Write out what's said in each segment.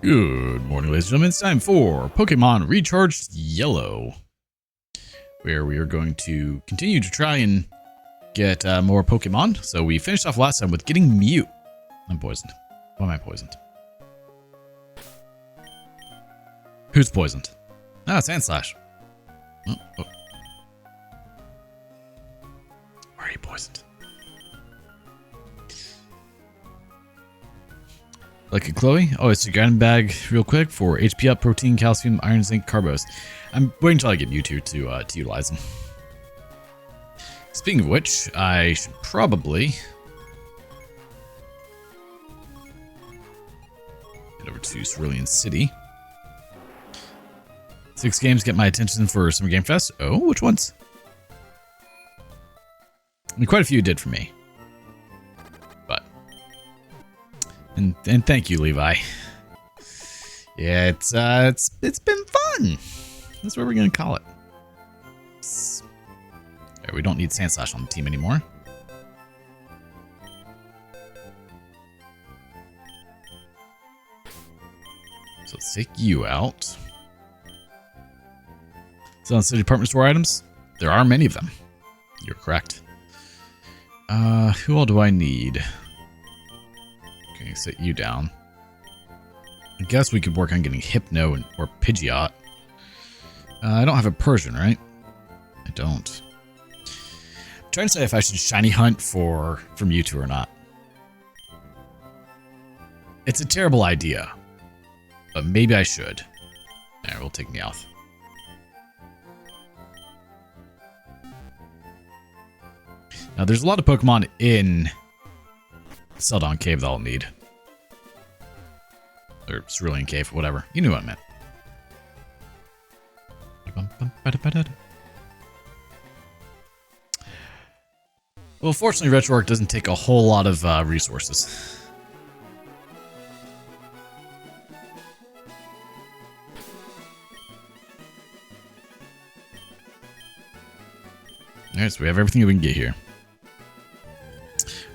Good morning, ladies and gentlemen. It's time for Pokemon Recharged Yellow, where we are going to continue to try and get more Pokemon. So we finished off last time with getting Mew. I'm poisoned. Why am I poisoned? Who's poisoned? Ah, Sandslash. Oh. Why are you poisoned? Lucky Chloe. Oh, it's a gun bag real quick for HP up, protein, calcium, iron, zinc, carbos. I'm waiting until I get Mewtwo to utilize them. Speaking of which, I should probably head over to Cerulean City. 6 games get my attention for Summer Game Fest. Oh, which ones? I mean, quite a few did for me. And thank you, Levi. Yeah, it's been fun. That's what we're gonna call it. Right, we don't need Sandslash on the team anymore. So let's take you out. So on city department store items, there are many of them. You're correct. Who all do I need? Okay, set you down. I guess we could work on getting Hypno or Pidgeot. I don't have a Persian, right? I don't. I'm trying to say if I should shiny hunt for Mewtwo or not. It's a terrible idea, but maybe I should. Alright, we'll take Meowth. Now, there's a lot of Pokemon in Celadon Cave that I'll need. Or Cerulean Cave, whatever. You knew what I meant. Well, fortunately, RetroArch doesn't take a whole lot of resources. Alright, so we have everything we can get here.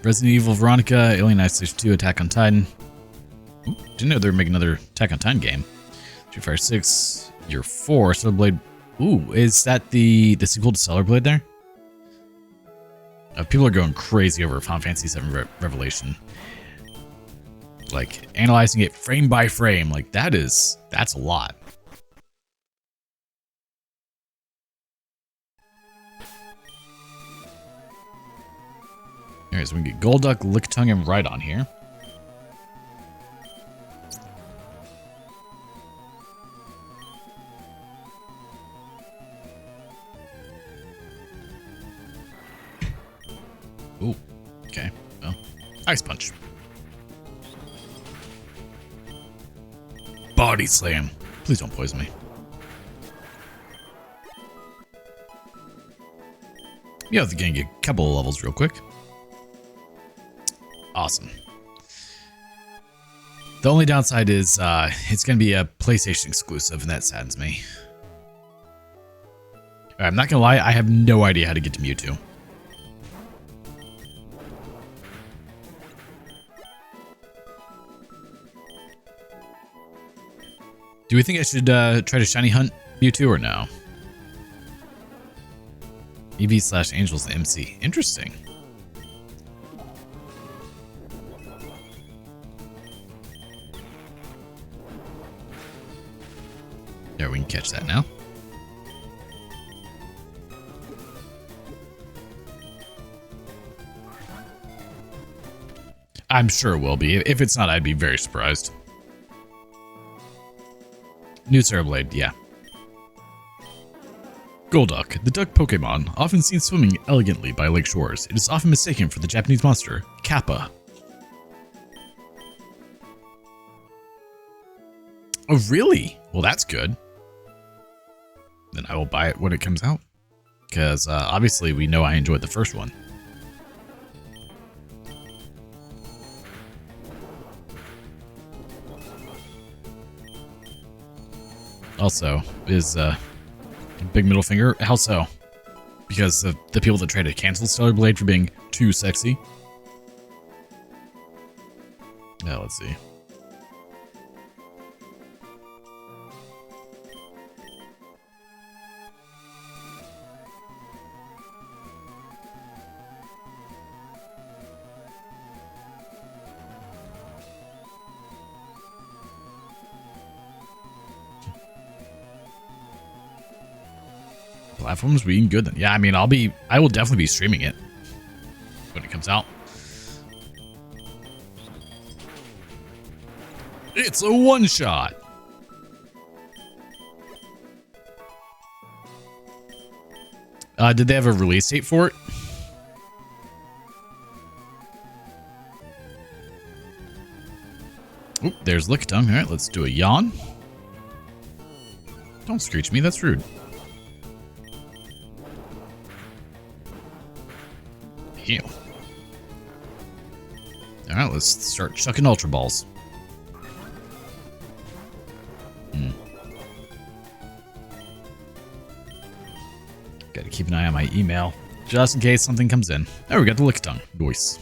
Resident Evil Veronica, Alien Isolation 2, Attack on Titan. Ooh, didn't know they were making another Attack on Titan game. Street Fighter 6, Year 4, Stellar Blade. Ooh, is that the sequel to Stellar Blade there? People are going crazy over Final Fantasy VII Revelation. Like, analyzing it frame by frame, like that's a lot. Alright, so we can get Golduck, Lickitung, and Rhydon here. Ooh, okay. Well, Ice Punch. Body Slam. Please don't poison me. Yeah, I can get a couple of levels real quick. Awesome. The only downside is it's going to be a PlayStation exclusive, and that saddens me. I'm not going to lie, I have no idea how to get to Mewtwo. Do we think I should try to shiny hunt Mewtwo or no? EV/Angels MC. Interesting. There, we can catch that now. I'm sure it will be. If it's not, I'd be very surprised. New Stellar Blade, yeah. Golduck, the duck Pokemon, often seen swimming elegantly by lake shores. It is often mistaken for the Japanese monster, Kappa. Oh, really? Well, that's good. Then I will buy it when it comes out. Because, obviously, we know I enjoyed the first one. Also, is, big middle finger. How so? Because of the people that tried to cancel Stellar Blade for being too sexy. Now, let's see. Platforms being good then. Yeah, I mean, I will definitely be streaming it when it comes out. It's a one-shot. Did they have a release date for it? Oop, there's Lickitung. All right, let's do a yawn. Don't screech me, that's rude. Ew. All right, let's start chucking Ultra Balls. Gotta keep an eye on my email, just in case something comes in. Oh, we got the Lickitung. Nice.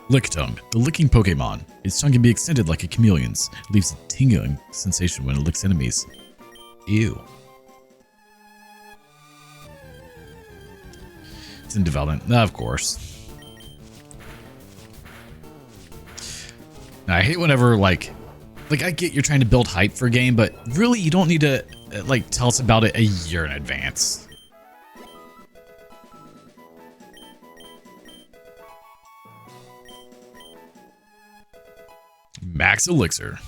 Lickitung, the licking Pokemon. Its tongue can be extended like a chameleon's. It leaves a tingling sensation when it licks enemies. Ew. It's in development. Of course. Now, I hate whenever, like I get you're trying to build hype for a game, but really you don't need to, tell us about it a year in advance. Max Elixir.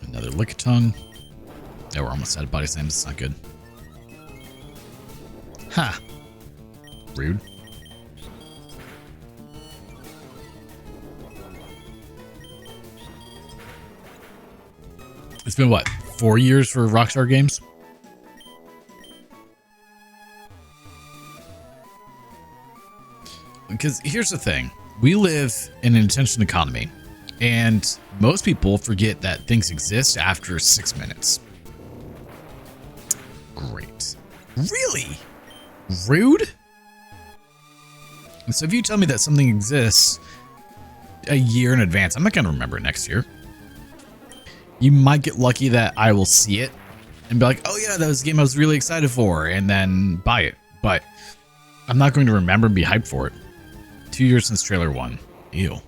Another Lickitung. Yeah, we're almost out of body slams. It's not good. Ha! Rude. It's been, what, 4 years for Rockstar Games? Because here's the thing. We live in an attention economy, and most people forget that things exist after 6 minutes. Great. Really? Rude? And so if you tell me that something exists a year in advance, I'm not going to remember it next year. You might get lucky that I will see it and be like, oh yeah, that was a game I was really excited for, and then buy it. But I'm not going to remember and be hyped for it. 2 years since trailer 1. Ew.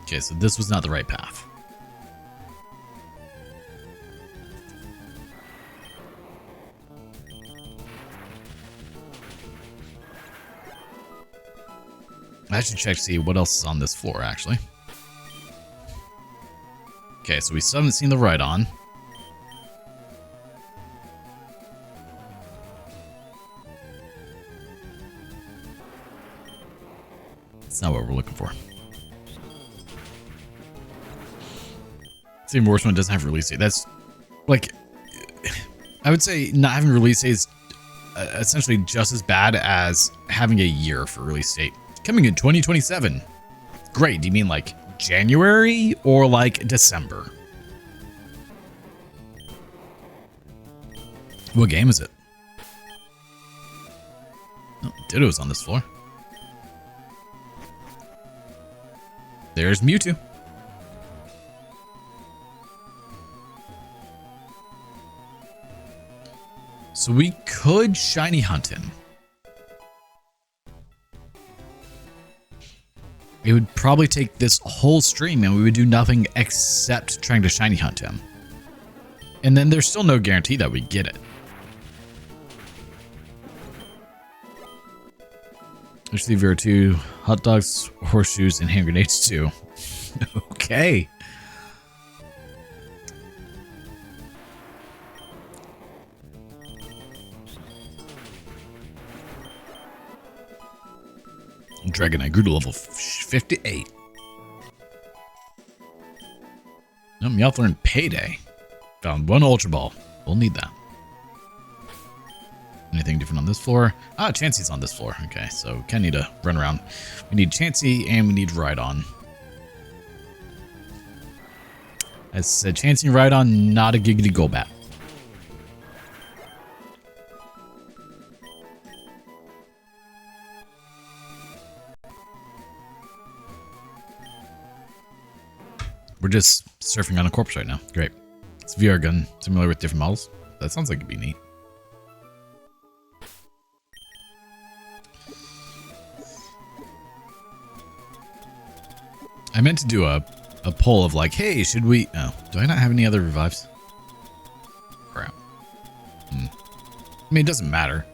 Okay, so this was not the right path. I should check to see what else is on this floor, actually. Okay, so we still haven't seen the Rhydon. That's not what we're looking for. It's even worse when it doesn't have a release date. That's, like, I would say not having a release date is essentially just as bad as having a year for release date. Coming in 2027. Great. Do you mean like January or like December? What game is it? Oh, Ditto's on this floor. There's Mewtwo. So we could shiny hunt him. It would probably take this whole stream and we would do nothing except trying to shiny hunt him. And then there's still no guarantee that we get it. There's the 2, hot dogs, horseshoes, and hand grenades too. Okay. Dragonite grew to level 58. No, Meowth learned Payday. Found 1 Ultra Ball. We'll need that. Anything different on this floor? Ah, Chansey's on this floor. Okay, so we kind of need to run around. We need Chansey and we need Rhydon. As I said, Chansey and Rhydon, not a Giggity Golbat. We're just surfing on a corpse right now. Great. It's a VR gun simulator with different models. That sounds like it'd be neat. I meant to do a poll of like, hey, should we... Oh, do I not have any other revives? Crap. I mean, it doesn't matter.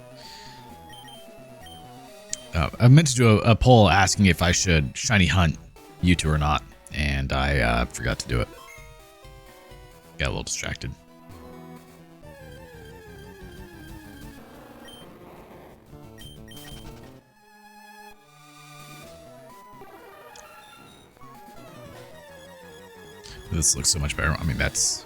I meant to do a poll asking if I should shiny hunt you two or not, and I forgot to do it. Got a little distracted. This looks so much better. I mean, that's...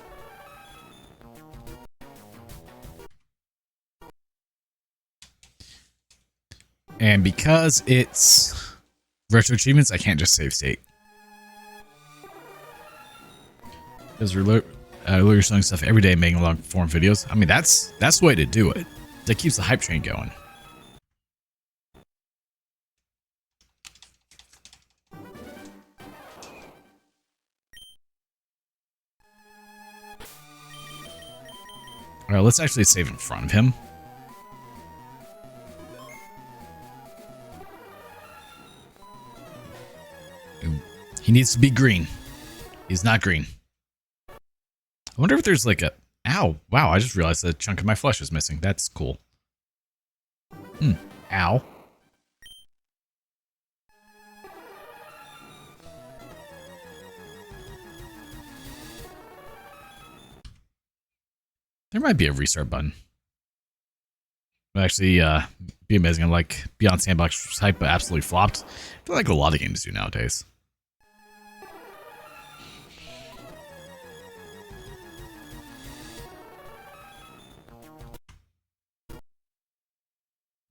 And because it's retro achievements, I can't just save state. Because we're literally showing stuff every day, making long form videos. I mean, that's the way to do it. That keeps the hype train going. All right, let's actually save in front of him. He needs to be green. He's not green. I wonder if there's like a... Ow. Wow, I just realized a chunk of my flesh is missing. That's cool. Ow. There might be a restart button. But actually, be amazing. Like, Beyond Sandbox hype absolutely flopped. I feel like a lot of games do nowadays.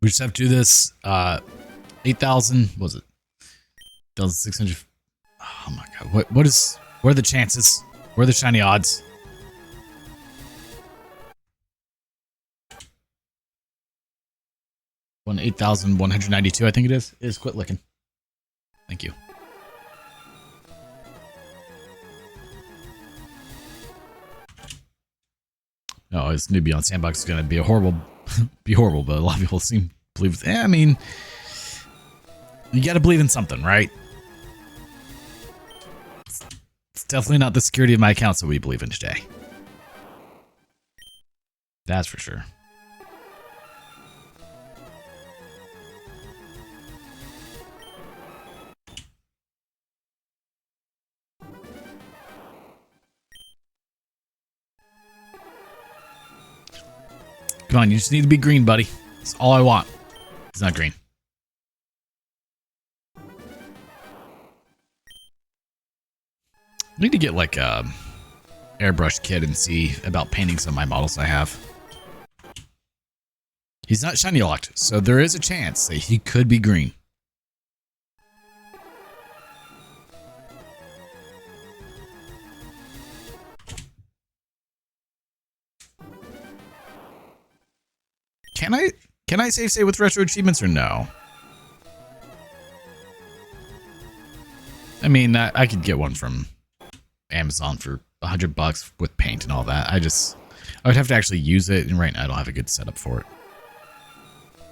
We just have to do this, 8,000, what was it? 1,600. Oh my god, what are the chances? What are the shiny odds? One 8,192, I think it is quit licking. Thank you. No, this new Beyond Sandbox is gonna be horrible, but a lot of people seem to believe. I mean, you gotta believe in something, right? It's definitely not the security of my accounts that we believe in today. That's for sure. Come on, you just need to be green, buddy. That's all I want. It's not green. I need to get like a airbrush kit and see about painting some of my models I have. He's not shiny locked, so there is a chance that he could be green. Can I save with retro achievements or no? I mean, I could get one from Amazon for $100 with paint and all that. I would have to actually use it, and right now I don't have a good setup for it.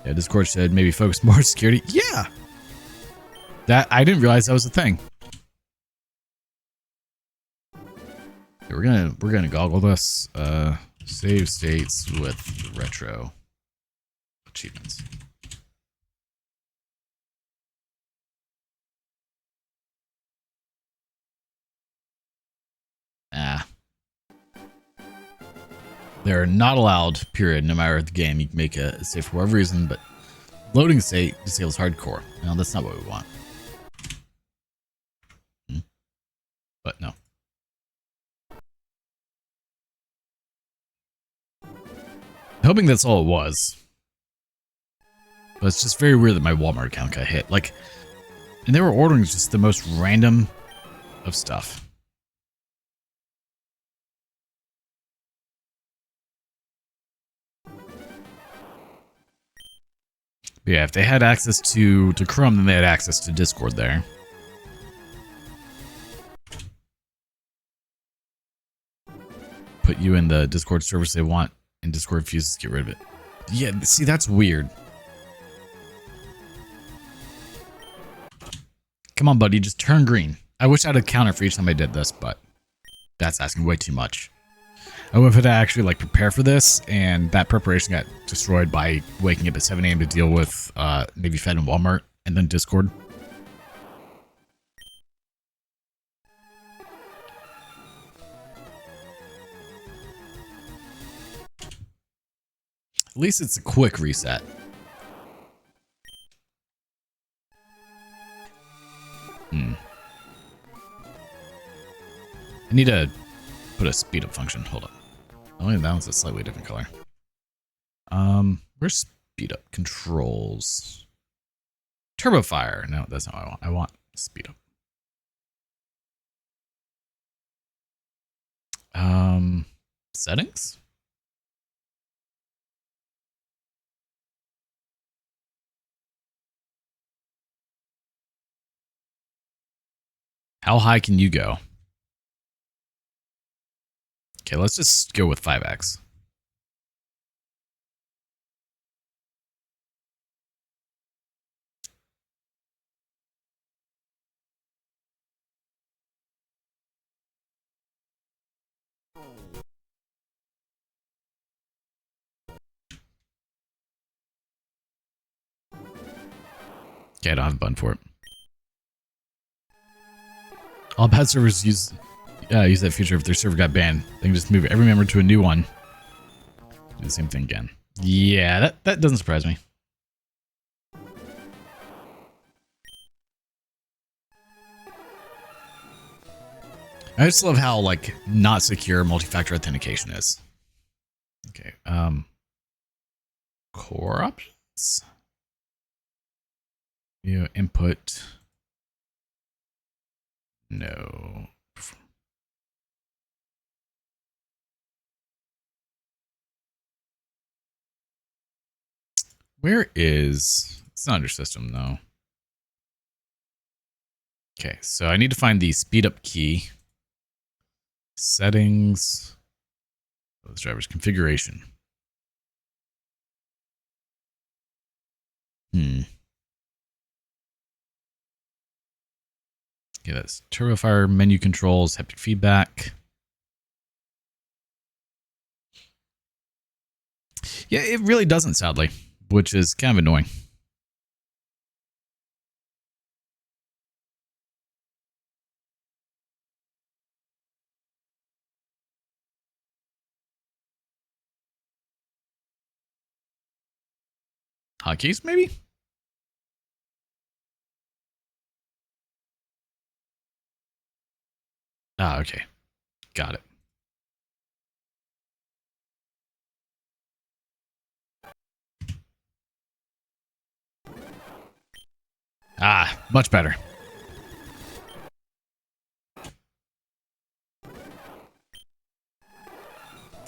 Yeah, Discord said maybe focus more on security. Yeah, that I didn't realize that was a thing. Yeah, we're gonna goggle this. Save states with retro achievements. They're not allowed, period, no matter the game. You can make a save for whatever reason, but loading state disables hardcore. No, that's not what we want. But no. Hoping that's all it was. But it's just very weird that my Walmart account got hit. Like, and they were ordering just the most random of stuff. But yeah, if they had access to Chrome, then they had access to Discord there. Put you in the Discord service they want, and Discord refuses to get rid of it. Yeah, see, that's weird. Come on, buddy, just turn green. I wish I had a counter for each time I did this, but that's asking way too much. I would have to actually like prepare for this, and that preparation got destroyed by waking up at 7 a.m. to deal with Navy Fed and Walmart, and then Discord. At least it's a quick reset. I need to put a speed up function. Hold up. Only that one's a slightly different color. Where's speed up controls? Turbo fire. No, that's not what I want. I want speed up. Settings? How high can you go? Okay, let's just go with 5x. Okay, I don't have a button for it. All bad servers use that feature if their server got banned. They can just move every member to a new one. Do the same thing again. Yeah, that doesn't surprise me. I just love how like not secure multi-factor authentication is. Okay, core options. Input. No. Where is... It's not under system, though. Okay, so I need to find the speed up key. Settings. Those drivers. Configuration. Okay, that's turbofire, menu controls, haptic feedback. Yeah, it really doesn't, sadly, which is kind of annoying. Hotkeys, maybe? Ah, okay. Got it. Ah, much better.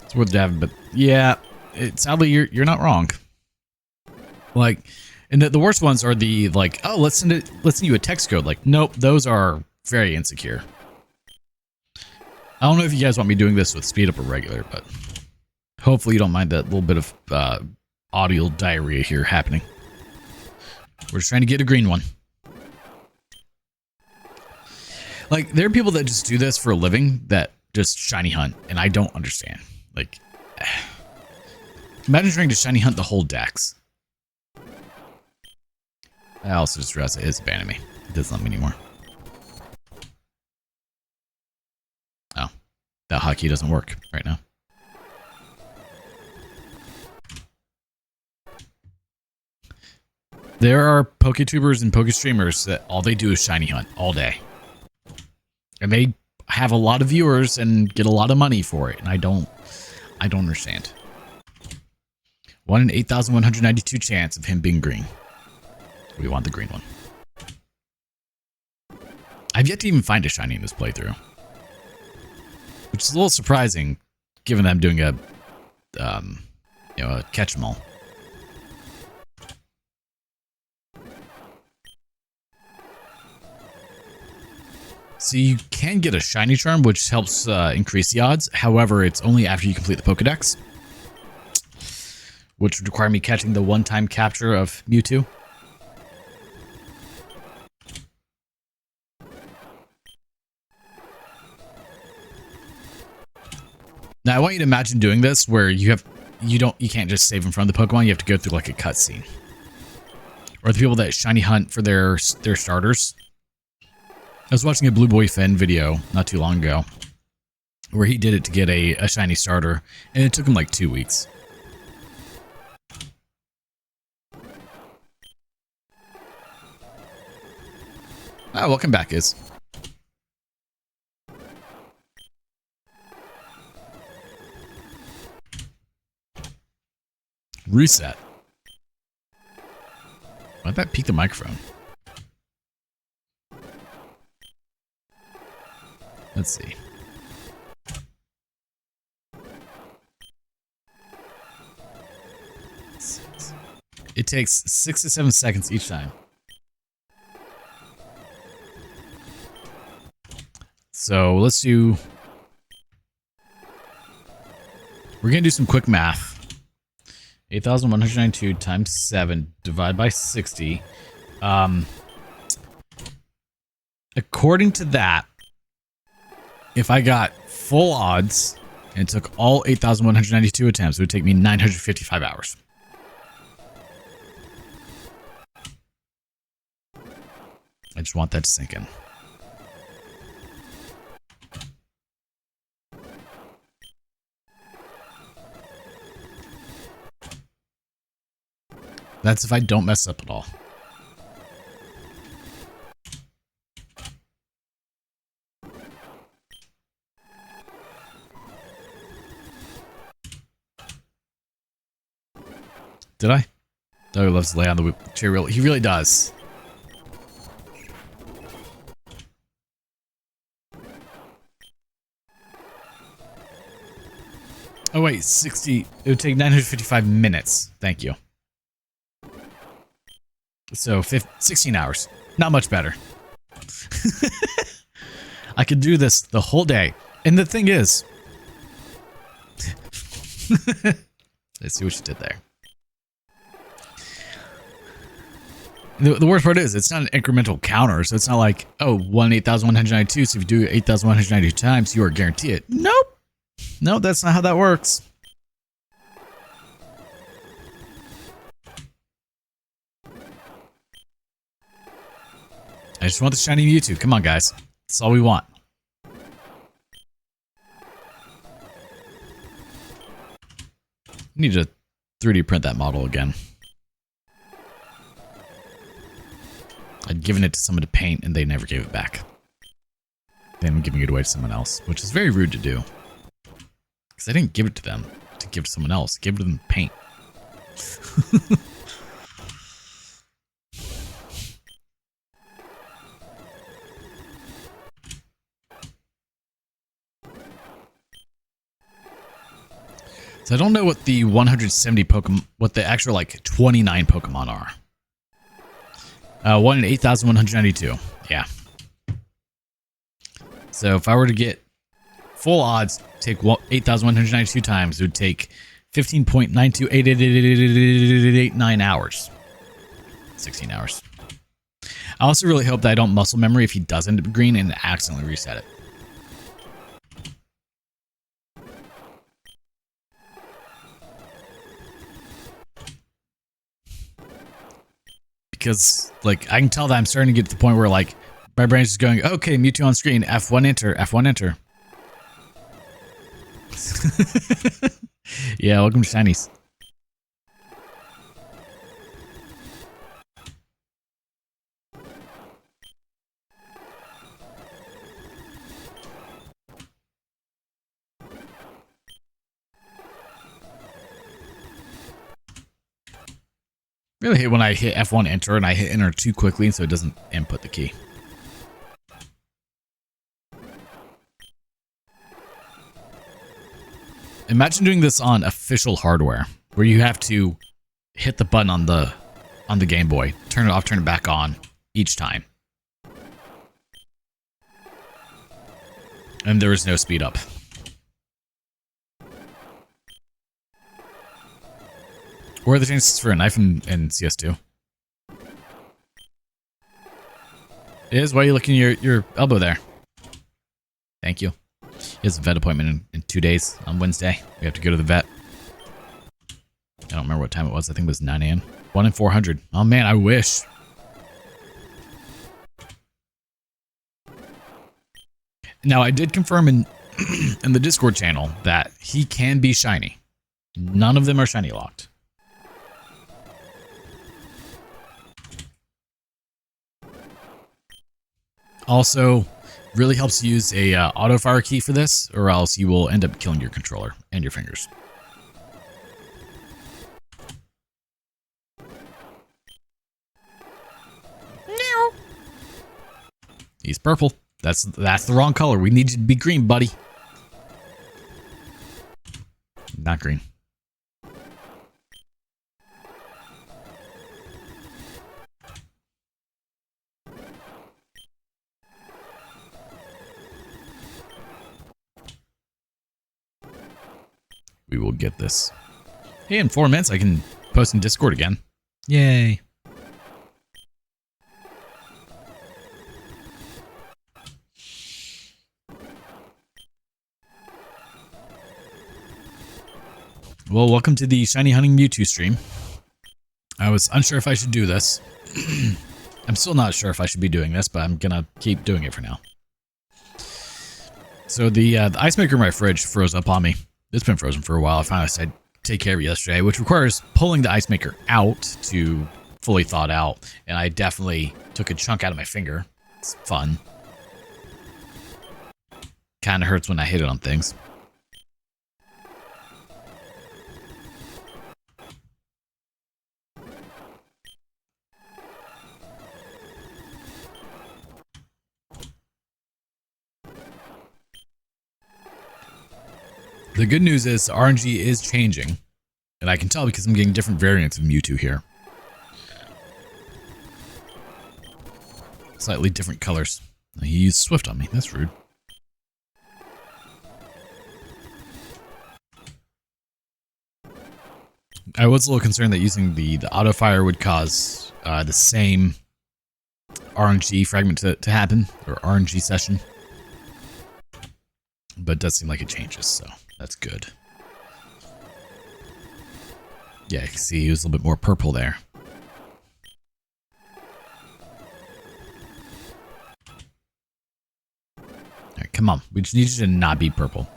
It's worth having, but yeah, sadly you're not wrong. Like, and the worst ones are the like, oh, let's send you a text code. Like, nope, those are very insecure. I don't know if you guys want me doing this with speed up or regular, but hopefully you don't mind that little bit of audio diarrhea here happening. We're just trying to get a green one. Like, there are people that just do this for a living that just shiny hunt, and I don't understand. Like, imagine trying to shiny hunt the whole Dex. I also just realized it's abandoning me. It doesn't let me anymore. Oh, that hotkey doesn't work right now. There are PokeTubers and PokeStreamers that all they do is shiny hunt all day. And they have a lot of viewers and get a lot of money for it. And I don't understand. 1 in 8,192 chance of him being green. We want the green one. I've yet to even find a shiny in this playthrough. Which is a little surprising, given that I'm doing a catch 'em all. So you can get a shiny charm, which helps increase the odds. However, it's only after you complete the Pokedex, which would require me catching the one-time capture of Mewtwo. Now I want you to imagine doing this where you can't just save them from the Pokemon. You have to go through like a cutscene. Or the people that shiny hunt for their starters. I was watching a Blue Boy Finn video not too long ago where he did it to get a shiny starter, and it took him like 2 weeks. Ah, welcome back, Iz. Reset. Why'd that peak the microphone? Let's see. It takes 6 to 7 seconds each time. So let's do... We're going to do some quick math. 8,192 times 7 divided by 60. According to that, if I got full odds and took all 8,192 attempts, it would take me 955 hours. I just want that to sink in. That's if I don't mess up at all. Did I? Oh, he loves to lay on the chair wheel. He really does. Oh wait, 60. It would take 955 minutes. Thank you. So 16 hours. Not much better. I could do this the whole day. And the thing is... Let's see what you did there. The worst part is, it's not an incremental counter, so it's not like, oh, 8,192, so if you do 8,192 times, you are guaranteed it. Nope. No, that's not how that works. I just want the shiny Mewtwo. Come on, guys. That's all we want. Need to 3D print that model again. I'd given it to someone to paint, and they never gave it back. Then I'm giving it away to someone else, which is very rude to do. Because I didn't give it to them to give to someone else. I gave it to them to paint. So I don't know what the 170 Pokemon, what the actual like 29 Pokemon are. 1 in 8,192. Yeah. So if I were to get full odds, take 8,192 times, it would take 15.92889 hours. 16 hours. I also really hope that I don't muscle memory if he does end up green and accidentally reset it. Because, like, I can tell that I'm starting to get to the point where, like, my brain's just going, okay, Mewtwo on screen, F1 enter, F1 enter. Yeah, welcome to Shinies. Really hate when I hit F1 enter and I hit enter too quickly so it doesn't input the key. Imagine doing this on official hardware where you have to hit the button on the Game Boy, turn it off, turn it back on each time. And there is no speed up. What are the chances for a knife in CS2? Why are you looking at your elbow there? Thank you. He has a vet appointment in 2 days on Wednesday. We have to go to the vet. I don't remember what time it was. I think it was 9 a.m. 1 in 400. Oh man, I wish. Now, I did confirm in in the Discord channel that he can be shiny. None of them are shiny locked. Also, really helps use a auto fire key for this, or else you will end up killing your controller and your fingers. No. He's purple. That's the wrong color. We need you to be green, buddy. Not green. We will get this. Hey, in 4 minutes I can post in Discord again. Yay. Well, welcome to the Shiny Hunting Mewtwo stream. I was unsure if I should do this. I'm still not sure if I should be doing this, but I'm gonna keep doing it for now. So the ice maker in my fridge froze up on me. It's been frozen for a while. I finally decided to take care of it yesterday, which requires pulling the ice maker out to fully thaw it out. And I definitely took a chunk out of my finger. It's fun. Kind of hurts when I hit it on things. The good news is RNG is changing, and I can tell because I'm getting different variants of Mewtwo here. Slightly different colors. He used Swift on me. That's rude. I was a little concerned that using the auto fire would cause the same RNG fragment to happen, or RNG session. But it does seem like it changes, so that's good. Yeah, you can see he was a little bit more purple there. Alright, come on. We just need you to not be purple.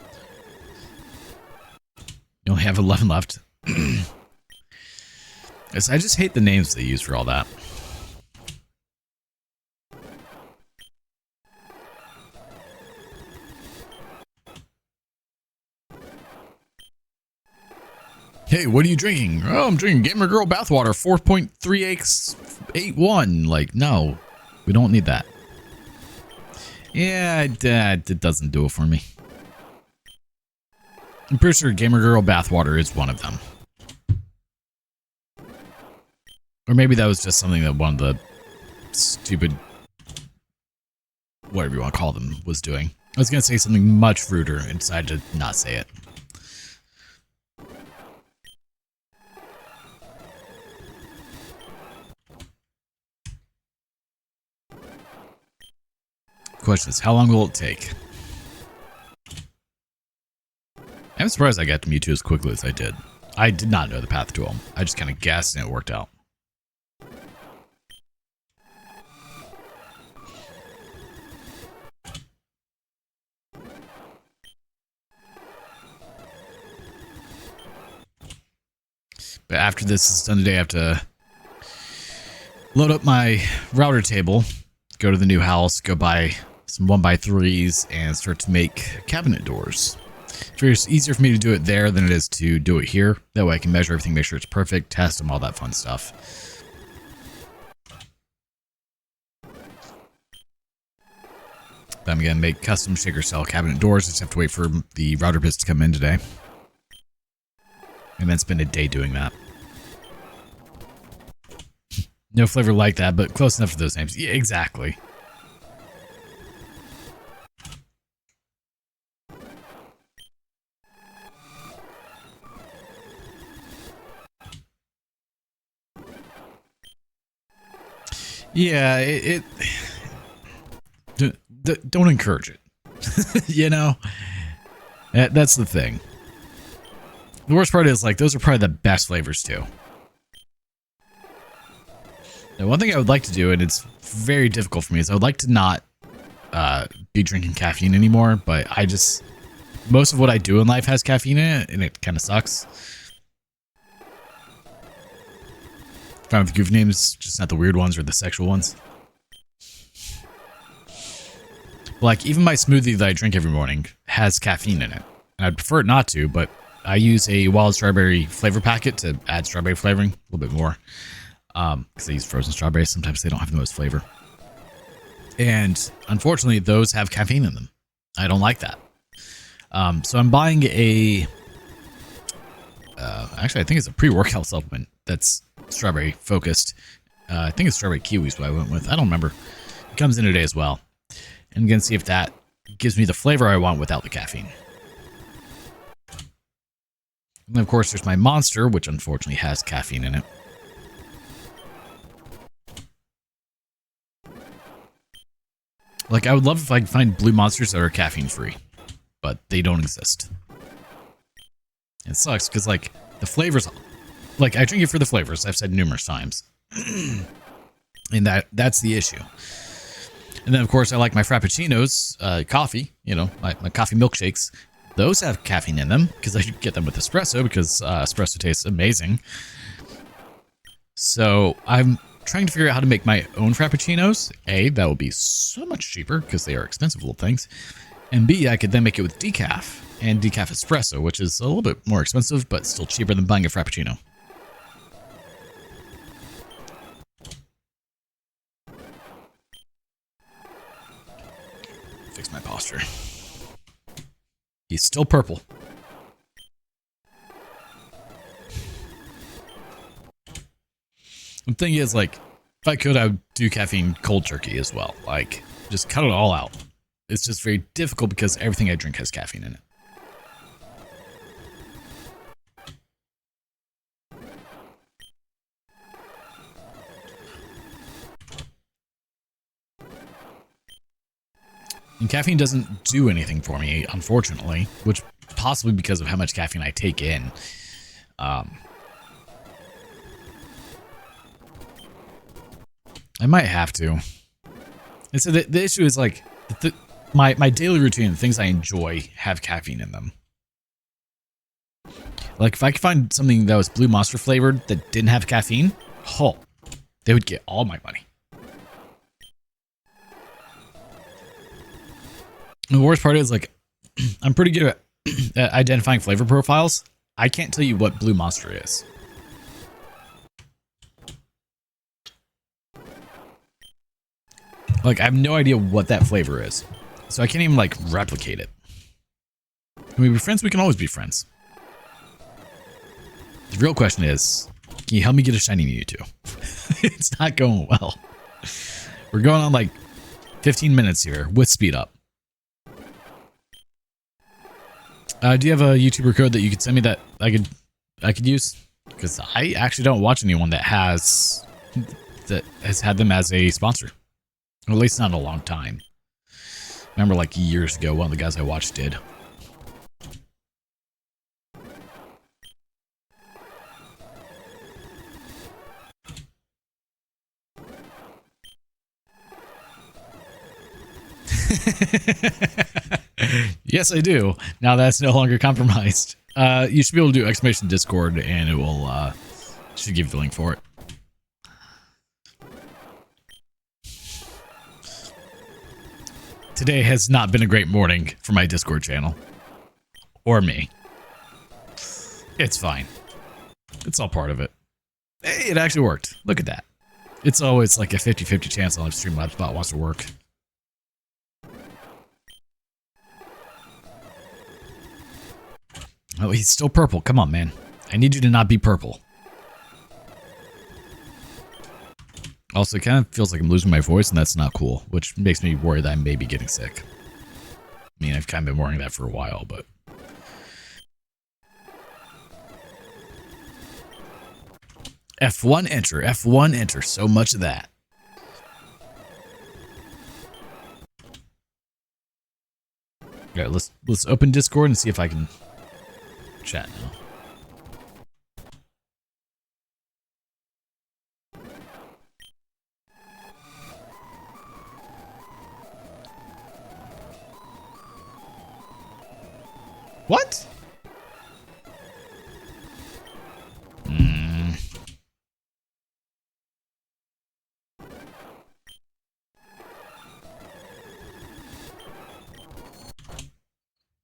You only have 11 left. I just hate the names they use for all that. Hey, what are you drinking? Oh, I'm drinking Gamer Girl bathwater, 4.3x81. Like, no, we don't need that. Yeah, it doesn't do it for me. I'm pretty sure Gamer Girl bathwater is one of them. Or maybe that was just something that one of the stupid, whatever you want to call them, was doing. I was going to say something much ruder and decided to not say it. Question is, how long will it take? I'm surprised I got to Mewtwo as quickly as I did. I did not know the path to him. I just kind of guessed and it worked out. But after this is done today, I have to load up my router table, go to the new house, go buy some 1x3s, and start to make cabinet doors. It's easier for me to do it there than it is to do it here. That way I can measure everything, make sure it's perfect, test them, all that fun stuff. But I'm going to make custom shaker cell cabinet doors. I just have to wait for the router bits to come in today. And then spend a day doing that. No flavor like that, but close enough to those names. Yeah, exactly. Yeah, don't encourage it. You know, That's the thing. The worst part is, like, those are probably the best flavors, too. Now, one thing I would like to do, and it's very difficult for me, is I would like to not be drinking caffeine anymore, but I just... Most of what I do in life has caffeine in it, and it kind of sucks. Fine with the goof names, just not the weird ones or the sexual ones. Like, even my smoothie that I drink every morning has caffeine in it. And I'd prefer it not to, but I use a wild strawberry flavor packet to add strawberry flavoring a little bit more. Because I use frozen strawberries. Sometimes they don't have the most flavor. And unfortunately, those have caffeine in them. I don't like that. So I'm buying a... actually, I think it's a pre-workout supplement that's strawberry focused. I think it's strawberry kiwi is what I went with. I don't remember. It comes in today as well. And I'm going to see if that gives me the flavor I want without the caffeine. And then, of course, there's my Monster, which unfortunately has caffeine in it. Like, I would love if I could find blue Monsters that are caffeine-free, but they don't exist. It sucks, because, like, the flavors... Like, I drink it for the flavors, I've said numerous times. And that's the issue. And then, of course, I like my Frappuccinos, coffee, you know, my coffee milkshakes. Those have caffeine in them, because I get them with espresso, because espresso tastes amazing. So, I'm trying to figure out how to make my own Frappuccinos. A, that will be so much cheaper, because they are expensive little things. And B, I could then make it with decaf, and decaf espresso, which is a little bit more expensive, but still cheaper than buying a Frappuccino. Fix my posture. He's still purple. The thing is, like, if I could, I would do caffeine cold turkey as well. Like, just cut it all out. It's just very difficult because everything I drink has caffeine in it. And caffeine doesn't do anything for me, unfortunately, which possibly because of how much caffeine I take in. I might have to. And so the issue is, like, my daily routine, the things I enjoy, have caffeine in them. Like, if I could find something that was Blue Monster flavored that didn't have caffeine, oh, they would get all my money. And the worst part is, like, I'm pretty good at identifying flavor profiles. I can't tell you what Blue Monster is. Like, I have no idea what that flavor is. So I can't even, like, replicate it. Can we be friends? We can always be friends. The real question is, can you help me get a shiny Mewtwo? It's not going well. We're going on, like, 15 minutes here with speed up. Do you have a YouTuber code that you could send me that I could use? Because I actually don't watch anyone that has had them as a sponsor. Or at least not in a long time. Remember, like, years ago, one of the guys I watched did. Yes, I do. Now that's no longer compromised. You should be able to do exclamation Discord, and it will should give you the link for it. Today has not been a great morning for my Discord channel. Or me. It's fine. It's all part of it. Hey, it actually worked. Look at that. It's always like a 50-50 chance on Streamlabs bot wants to work. Oh, he's still purple. Come on, man. I need you to not be purple. Also, it kind of feels like I'm losing my voice, and that's not cool, which makes me worry that I may be getting sick. I mean, I've kind of been worrying that for a while, but... F1 enter, F1 enter, so much of that. Yeah, let's open Discord and see if I can chat now. What?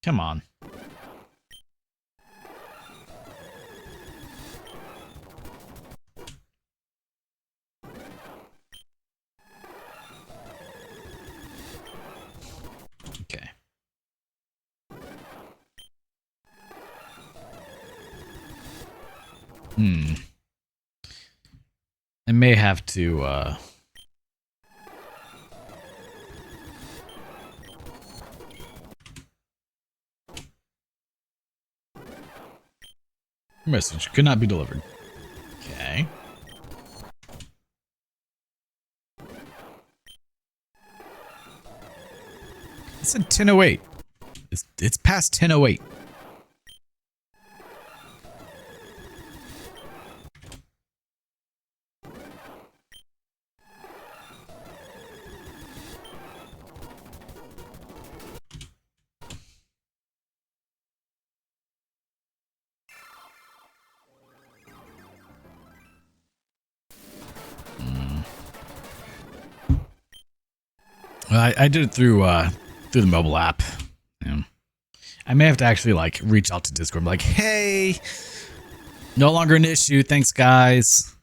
Come on. Okay. I may have to, message could not be delivered. Okay. It's at 10:08. It's past 10:08. Well, I did it through the mobile app. Yeah. I may have to actually like reach out to Discord and be like, hey, no longer an issue. Thanks, guys.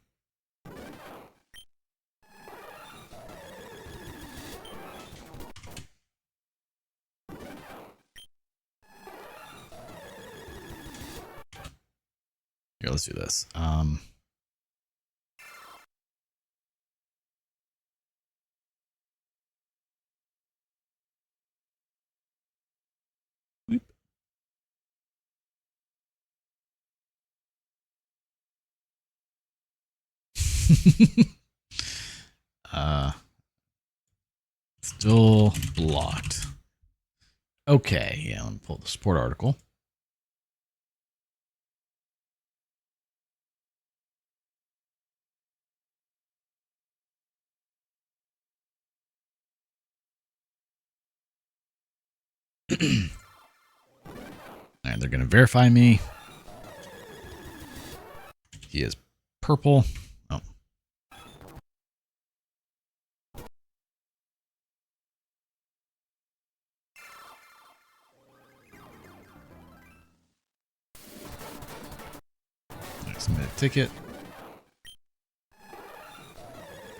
Here, let's do this. Still blocked. Okay, yeah, let me pull the support article. And they're going to verify me. He is purple. Oh. Submit a ticket.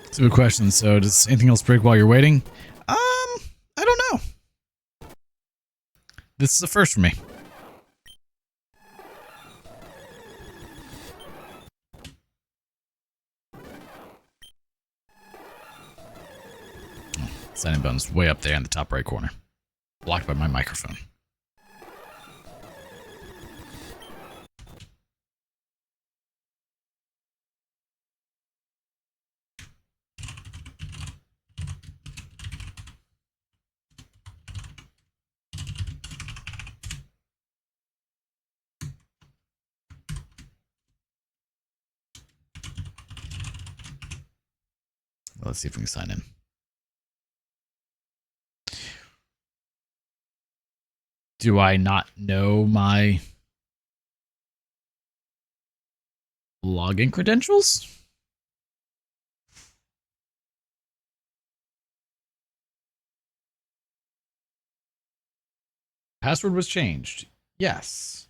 It's a good question. So does anything else break while you're waiting? I don't know. This is the first for me. Sign-in button's way up there in the top right corner. Blocked by my microphone. Let's see if we can sign in. Do I not know my login credentials? Password was changed. Yes.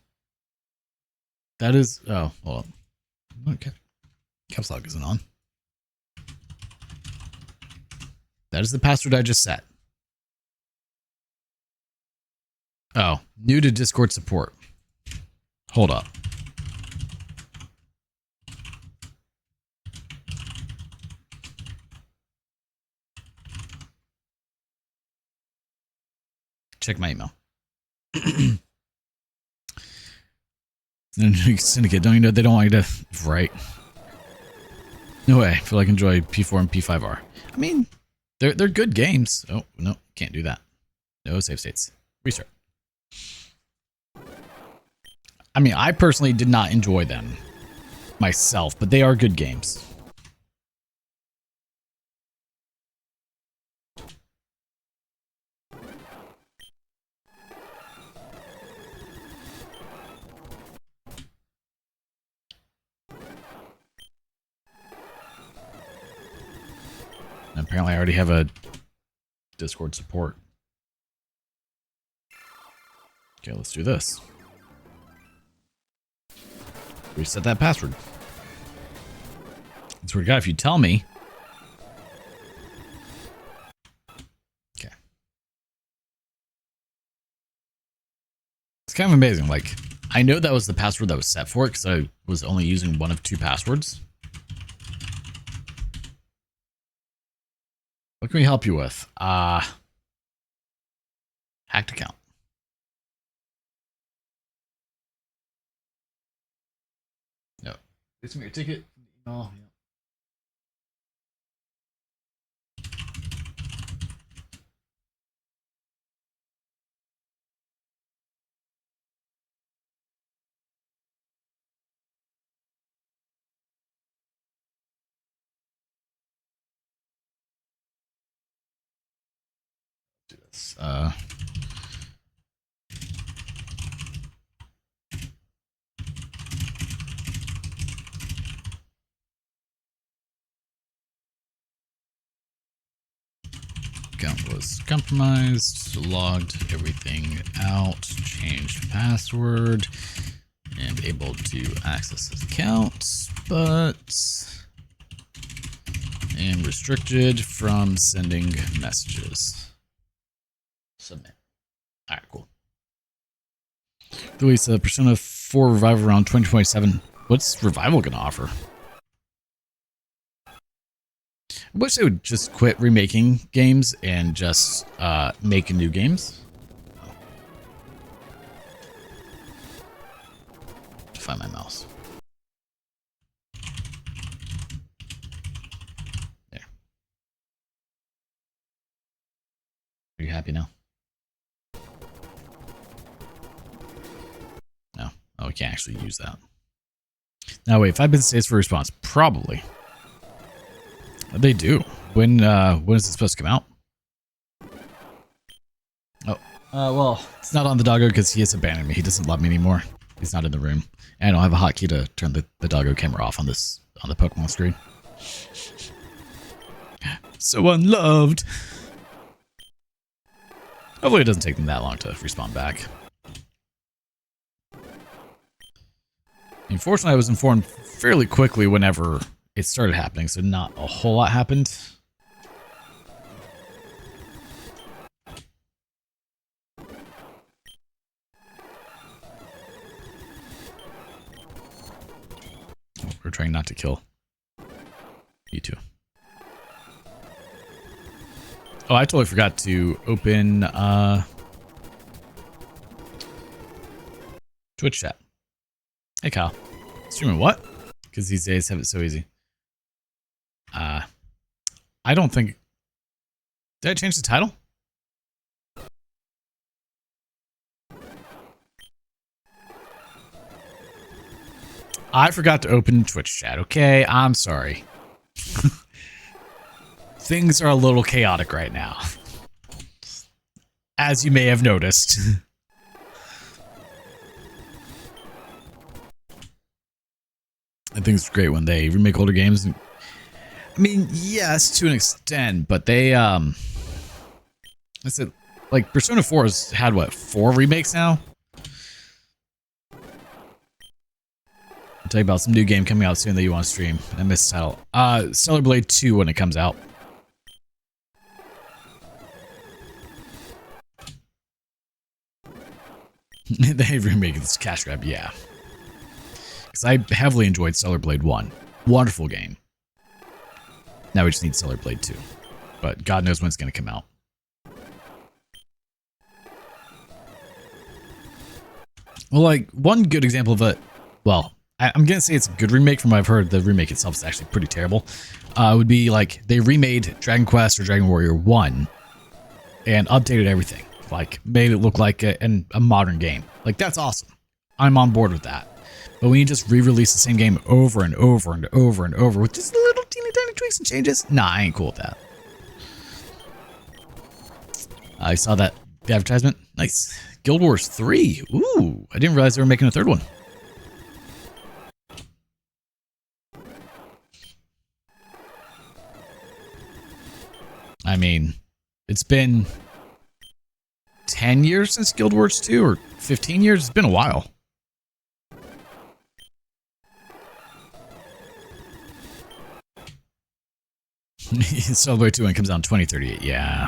That is... Oh, hold on. Okay. Caps lock isn't on. That is the password I just set. Oh, new to Discord support. Hold up. Check my email. Syndicate, don't you know they don't want you to... Right. No way. I feel like I enjoy P4 and P5R. I mean, they're good games. Oh, no. Can't do that. No save states. Restart. I mean, I personally did not enjoy them myself, but they are good games. And apparently I already have a Discord support. Okay, let's do this. Reset that password. That's what I got if you tell me. Okay. It's kind of amazing. Like, I know that was the password that was set for it because I was only using one of two passwords. What can we help you with? Hacked account. No. It's me your ticket. Oh, yeah. Do this. Account was compromised, logged everything out, changed password, and able to access his account, but am restricted from sending messages. Submit. All right, cool. Release a Persona 4 Revival around 2027. What's Revival gonna offer? I wish they would just quit remaking games and just make new games. Find my mouse. There. Are you happy now? No. Oh, we can't actually use that. Now wait, 5 business days for response. Probably. They do. When is it supposed to come out? Oh. Well, it's not on the doggo because he has abandoned me. He doesn't love me anymore. He's not in the room. And I don't have a hotkey to turn the doggo camera off on the Pokemon screen. So unloved. Hopefully it doesn't take them that long to respond back. Unfortunately, I was informed fairly quickly whenever it started happening, so not a whole lot happened. We're trying not to kill you two. Oh, I totally forgot to open Twitch chat. Hey, Kyle. Streaming what? Because these days have it so easy. I don't think... Did I change the title? I forgot to open Twitch chat, okay? I'm sorry. Things are a little chaotic right now. As you may have noticed. I think it's great when they remake older games. I mean, yes, to an extent, but they, I said, like, Persona 4 has had, what, 4 remakes now? I'll tell you about some new game coming out soon that you want to stream. I missed the title. Stellar Blade 2 when it comes out. They remake this cash grab, yeah. Because I heavily enjoyed Stellar Blade 1. Wonderful game. Now we just need Stellar Blade 2. But God knows when it's going to come out. Well, like, one good example of it, well, I'm going to say it's a good remake from what I've heard. The remake itself is actually pretty terrible. Would be like, they remade Dragon Quest or Dragon Warrior 1 and updated everything. like made it look like a modern game. Like, that's awesome. I'm on board with that. But when you just re-release the same game over and over and over and over with just little teeny tiny tweaks and changes, nah, I ain't cool with that. I saw that advertisement. Nice. Guild Wars 3. Ooh, I didn't realize they were making a third one. I mean, it's been 10 years since Guild Wars 2 or 15 years. It's been a while. Celebrate 2 when it comes out in 2038. Yeah.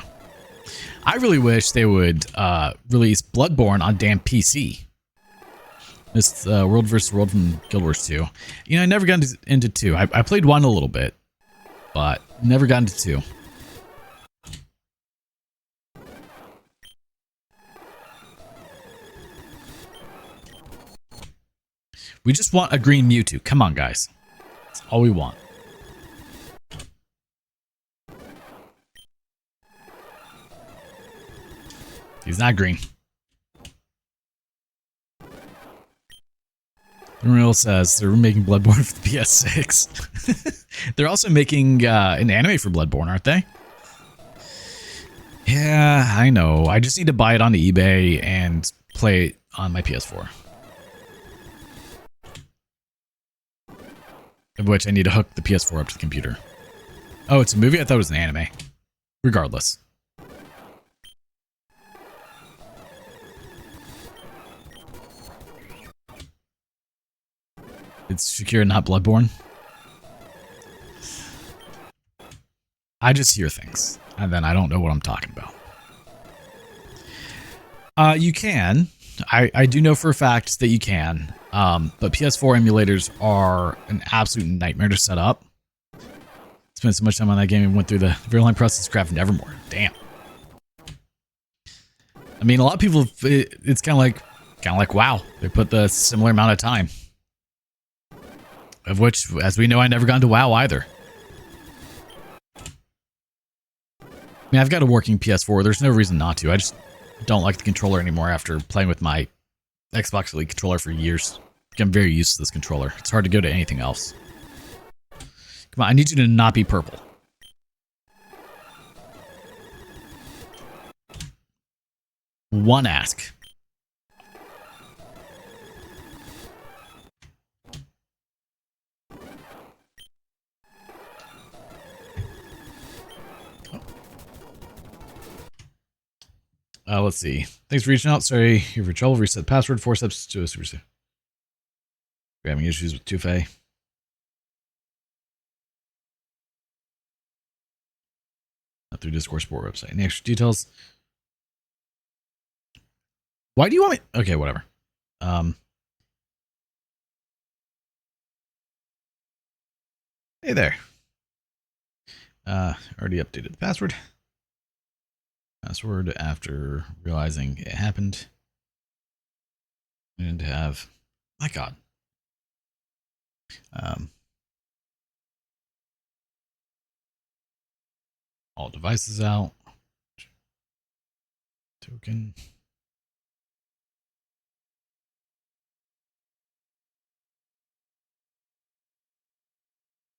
I really wish they would release Bloodborne on damn PC. This World vs. World from Guild Wars 2. You know, I never got into 2. I played 1 a little bit, but never got into 2. We just want a green Mewtwo. Come on, guys. That's all we want. He's not green. Real says they're making Bloodborne for the PS6. They're also making an anime for Bloodborne, aren't they? Yeah, I know. I just need to buy it on eBay and play it on my PS4. Of which I need to hook the PS4 up to the computer. Oh, it's a movie? I thought it was an anime. Regardless. It's Shakira, not Bloodborne. I just hear things, and then I don't know what I'm talking about. You can. I do know for a fact that you can. But PS4 emulators are an absolute nightmare to set up. Spent so much time on that game and went through the very long process of crafting Nevermore. Damn. I mean, a lot of people, it's kind of like WoW. They put the similar amount of time. Of which, as we know, I never got into WoW either. I mean, I've got a working PS4. There's no reason not to. I just don't like the controller anymore after playing with my Xbox Elite controller for years. I'm very used to this controller. It's hard to go to anything else. Come on, I need you to not be purple. One ask. Let's see. Thanks for reaching out. Sorry you're for trouble. Reset password. 4 steps to a super save. We're having issues with Tufei. Not through Discord support website. Any extra details? Why do you want me? Okay, whatever. Hey there. Already updated the password. Password after realizing it happened. And have, my God. All devices out. Token.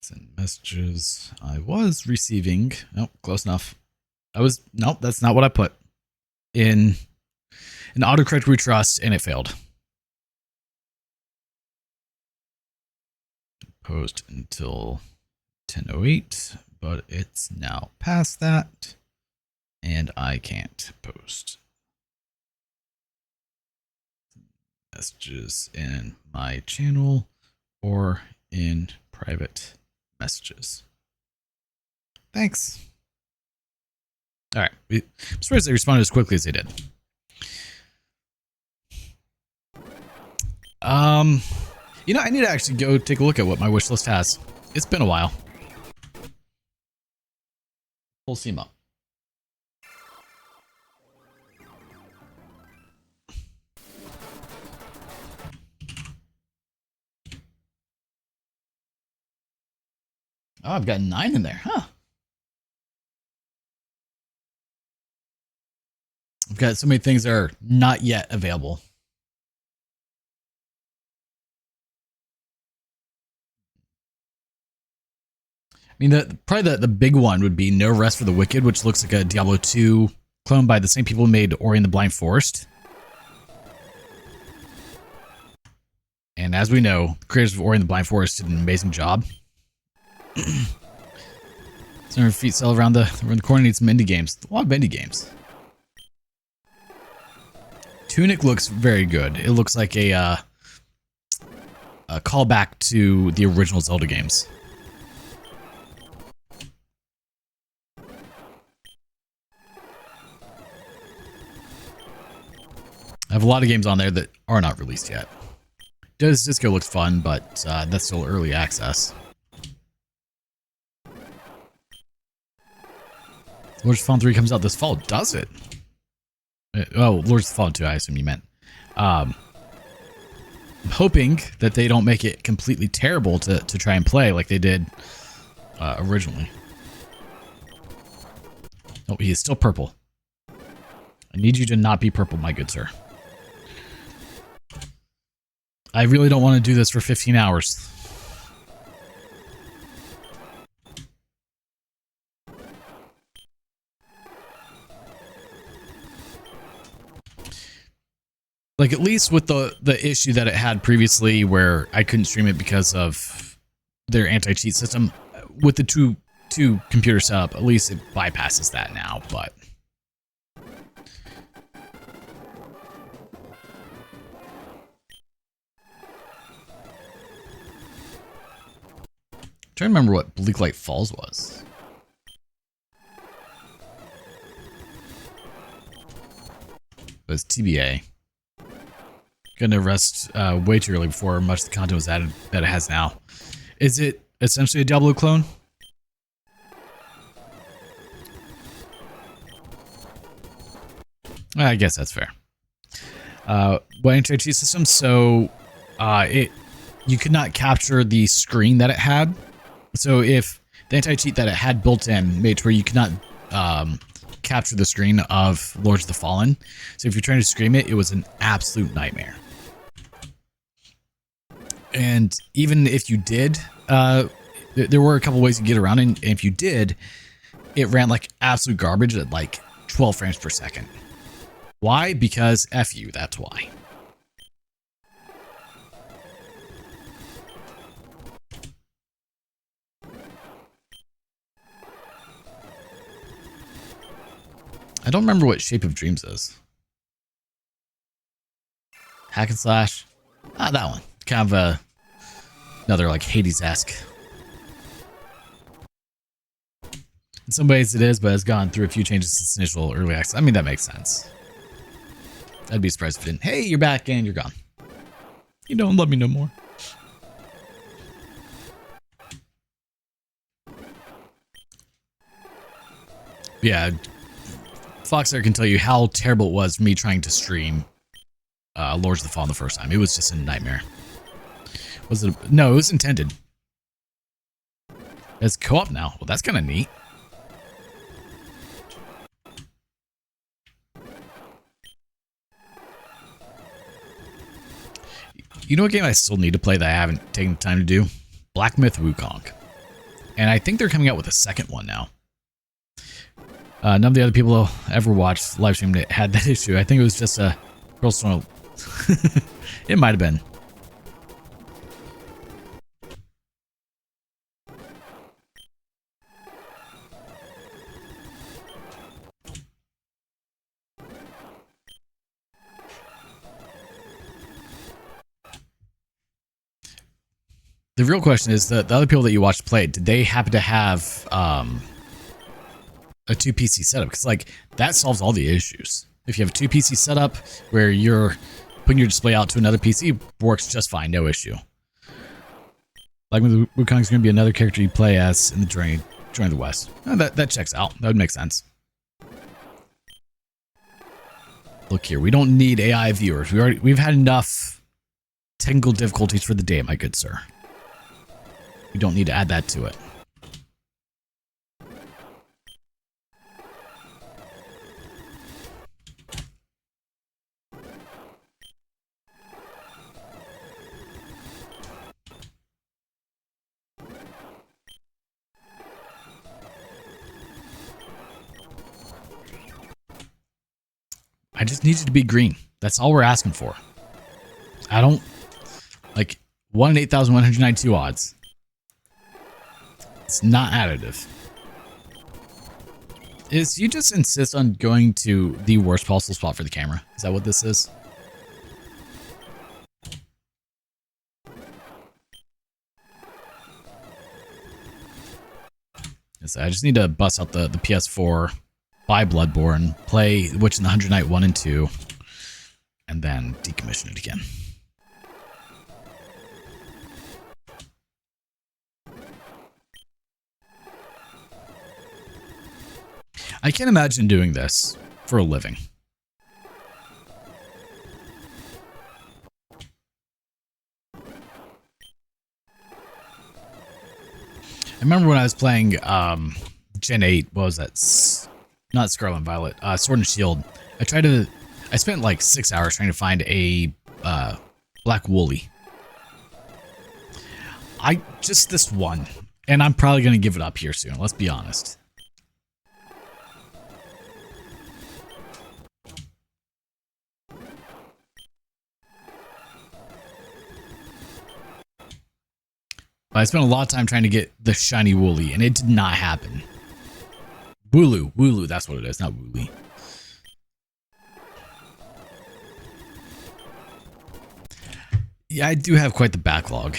Send messages. I was receiving. Nope, close enough. Nope, that's not what I put. In an autocorrect we trust, and it failed. Post until 10:08, but it's now past that, and I can't post messages in my channel or in private messages. Thanks. All right. I'm surprised they responded as quickly as they did. You know, I need to actually go take a look at what my wish list has. It's been a while. Full seam up. Oh, I've got 9 in there, huh? We've got so many things that are not yet available. I mean, probably the big one would be No Rest for the Wicked, which looks like a Diablo 2 clone by the same people who made Ori and the Blind Forest. And as we know, the creators of Ori and the Blind Forest did an amazing job. 700 feet cell around the corner needs some indie games. A lot of indie games. Tunic looks very good. It looks like a callback to the original Zelda games. I have a lot of games on there that are not released yet. Disco looks fun, but that's still early access. Lords of the Fallen 3 comes out this fall, does it? Oh, Lords of the Fallen 2, I assume you meant. I'm hoping that they don't make it completely terrible to try and play like they did originally. Oh, he is still purple. I need you to not be purple, my good sir. I really don't want to do this for 15 hours. Like, at least with the issue that it had previously where I couldn't stream it because of their anti-cheat system, with the two computer setup, at least it bypasses that now, but... I'm trying to remember what Bleak Light Falls was. It was TBA. Gonna rest way too early before much of the content was added that it has now. Is it essentially a Diablo clone? I guess that's fair. What anti-cheat system? So you could not capture the screen that it had. So if the anti-cheat that it had built in made it where you could not capture the screen of Lords of the Fallen. So if you're trying to stream it, it was an absolute nightmare. And even if you did, there were a couple ways to get around it. And if you did, it ran like absolute garbage at like 12 frames per second. Why? Because F you, that's why. I don't remember what Shape of Dreams is. Hack and slash. Ah, that one. Kind of another like Hades-esque. In some ways it is, but it's gone through a few changes since initial early access. I mean, that makes sense. I'd be surprised if it didn't. Hey, you're back and you're gone. You don't love me no more. Yeah, Foxair can tell you how terrible it was for me trying to stream Lords of the Fallen the first time. It was just a nightmare. Was it? No, it was intended. It's co-op now. Well, that's kind of neat. You know what game I still need to play that I haven't taken the time to do? Black Myth Wukong. And I think they're coming out with a second one now. None of the other people who ever watched live stream had that issue. I think it was just a personal... It might have been. The real question is that the other people that you watched play, did they happen to have a 2 PC setup? Because like that solves all the issues. If you have a 2 PC setup where you're putting your display out to another PC, works just fine, no issue. Like when Wukong's going to be another character you play as in the Journey of the West. Oh, that checks out. That would make sense. Look here, we don't need AI viewers. We've had enough technical difficulties for the day, my good sir. We don't need to add that to it. I just need you to be green. That's all we're asking for. I don't... Like, 1 in 8,192 odds. It's not additive. You just insist on going to the worst possible spot for the camera? Is that what this is? Yes, I just need to bust out the PS4, buy Bloodborne, play Witch in the 100 Night 1 and 2, and then decommission it again. I can't imagine doing this for a living. I remember when I was playing Gen 8, what was that? Not Scarlet and Violet, Sword and Shield. I spent like 6 hours trying to find a black woolly. Just this one. And I'm probably going to give it up here soon, let's be honest. I spent a lot of time trying to get the shiny woolly, and it did not happen. Wooloo, that's what it is, not woolly. Yeah, I do have quite the backlog.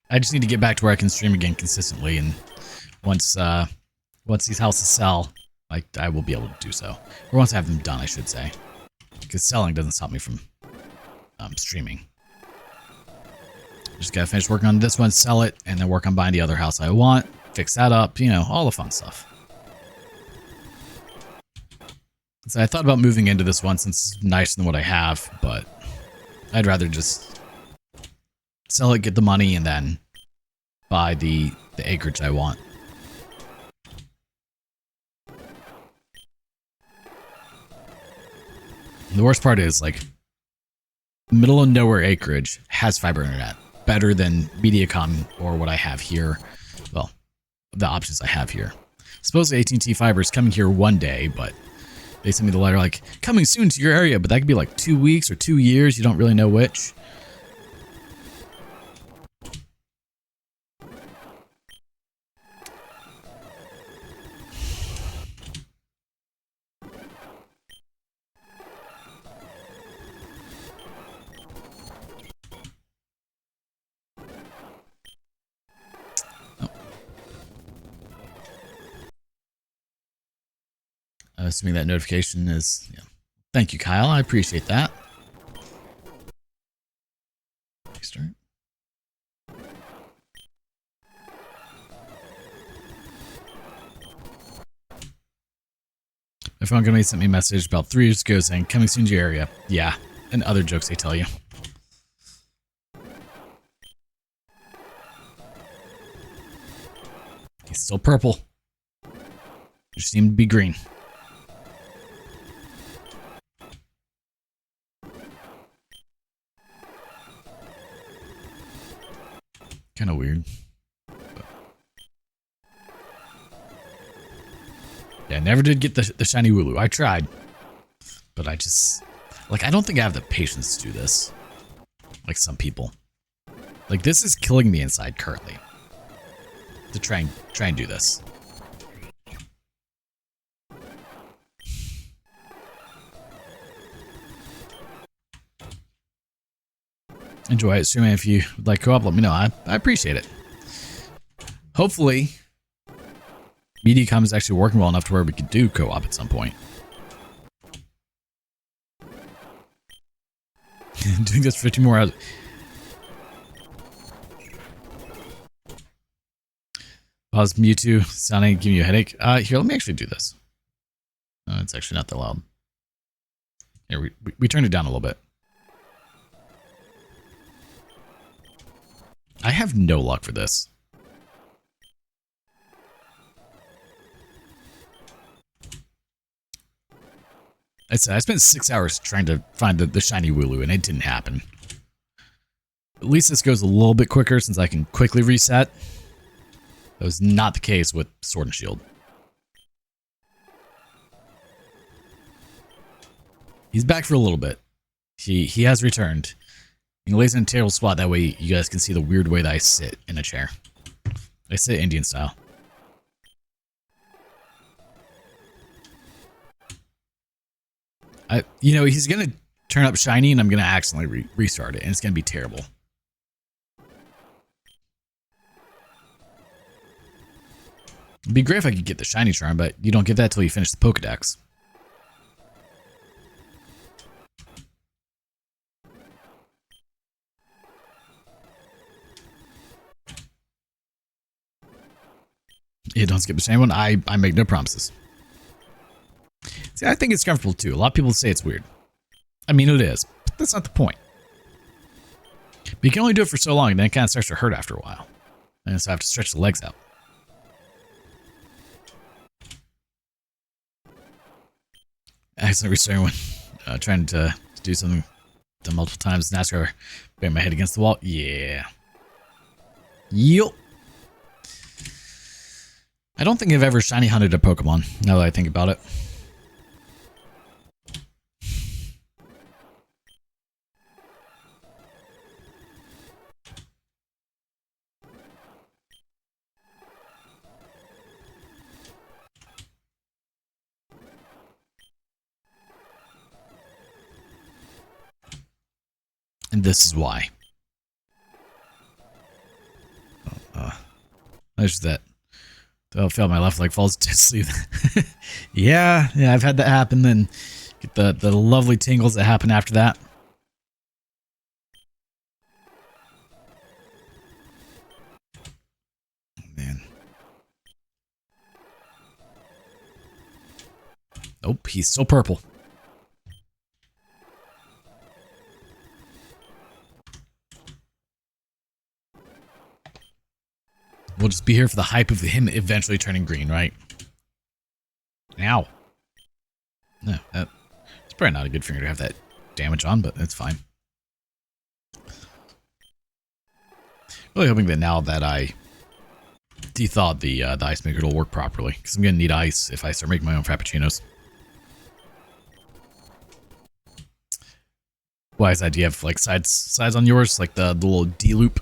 I just need to get back to where I can stream again consistently, and once these houses sell, I will be able to do so. Or once I have them done, I should say. Because selling doesn't stop me from streaming. Just gotta finish working on this one, sell it, and then work on buying the other house I want, fix that up, you know, all the fun stuff. So I thought about moving into this one since it's nicer than what I have, but I'd rather just sell it, get the money, and then buy the acreage I want. And the worst part is, like, middle of nowhere acreage has fiber internet. Better than Mediacom or what I have here. Well, the options I have here. Supposedly AT&T fiber is coming here one day, but they sent me the letter like, coming soon to your area, but that could be like 2 weeks or 2 years. You don't really know which. Assuming that notification is... Yeah. Thank you, Kyle. I appreciate that. Start. My phone company sent me a message about 3 years ago saying, coming soon to your area. Yeah, and other jokes they tell you. He's still purple. You seem to be green. Kind of weird. But yeah, I never did get the shiny Wooloo. I tried. But I just... Like, I don't think I have the patience to do this. Like some people. Like, this is killing me inside currently. To try and do this. Enjoy it, streaming. If you would like co-op, let me know. I appreciate it. Hopefully, Mediacom is actually working well enough to where we could do co-op at some point. Doing this for 50 more hours. Pause Mewtwo sounding giving you a headache. Here, let me actually do this. No, it's actually not that loud. Here, we turned it down a little bit. I have no luck for this. I spent 6 hours trying to find the shiny Wooloo, and it didn't happen. At least this goes a little bit quicker since I can quickly reset. That was not the case with Sword and Shield. He's back for a little bit. He has returned. He lays in a terrible spot. That way you guys can see the weird way that I sit in a chair. I sit Indian style. He's going to turn up shiny and I'm going to accidentally restart it. And it's going to be terrible. It'd be great if I could get the shiny charm, but you don't get that till you finish the Pokedex. Yeah, don't skip the shiny one. I make no promises. See, I think it's comfortable too. A lot of people say it's weird. I mean, it is, but that's not the point. But you can only do it for so long, and then it kind of starts to hurt after a while. And so I have to stretch the legs out. I accidentally restarting one. Trying to do something multiple times. NASCAR, bang my head against the wall. Yeah. Yup. I don't think I've ever shiny hunted a Pokemon, now that I think about it. And this is why. There's that. I feel my left leg falls asleep. yeah, I've had that happen. Then get the lovely tingles that happen after that. Oh, man. Nope, he's still purple. We'll just be here for the hype of him eventually turning green, right? Ow. No, it's probably not a good finger to have that damage on, but it's fine. Really hoping that now that I de-thawed the ice maker, it'll work properly. Because I'm going to need ice if I start making my own frappuccinos. Why is that? Do you have like sides on yours? Like the little D-loop?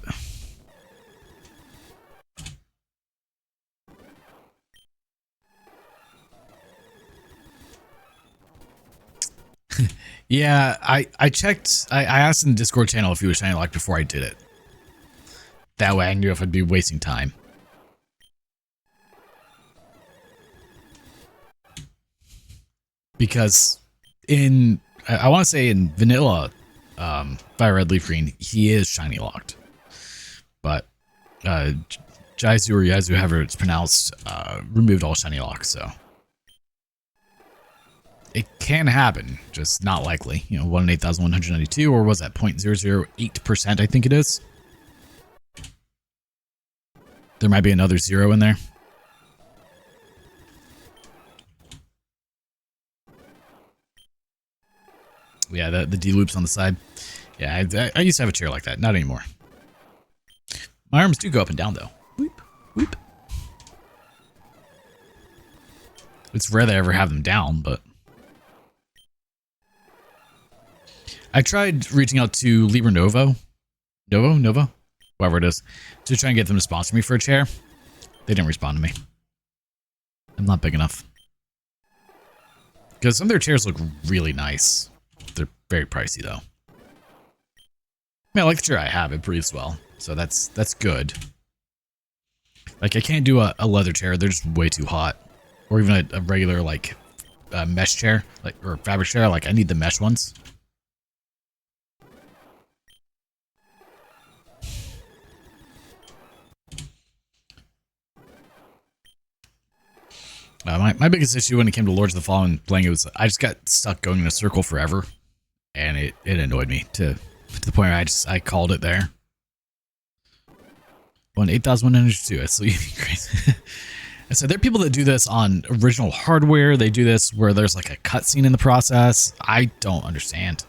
Yeah, I checked. I asked in the Discord channel if he was shiny locked before I did it. That way I knew if I'd be wasting time. Because I want to say in vanilla Fire Red Leaf Green, he is shiny locked. But Jaizu or Yazu, however it's pronounced, removed all shiny locks, so. It can happen, just not likely. 1 in 8,192, or was that 0.008%, I think it is. There might be another 0 in there. Yeah, the D-loops on the side. Yeah, I used to have a chair like that. Not anymore. My arms do go up and down, though. Whoop, whoop. It's rare that I ever have them down, but... I tried reaching out to Libra Nova, whoever it is, to try and get them to sponsor me for a chair. They didn't respond to me. I'm not big enough. Because some of their chairs look really nice. They're very pricey, though. I mean, I like the chair I have. It breathes well, so that's good. Like, I can't do a leather chair. They're just way too hot. Or even a regular, like, mesh chair, or fabric chair. Like, I need the mesh ones. My biggest issue when it came to Lords of the Fallen playing, it was I just got stuck going in a circle forever, and it annoyed me to the point where I called it there. 8,102. That's so crazy. And so there are people that do this on original hardware. They do this where there's like a cutscene in the process. I don't understand.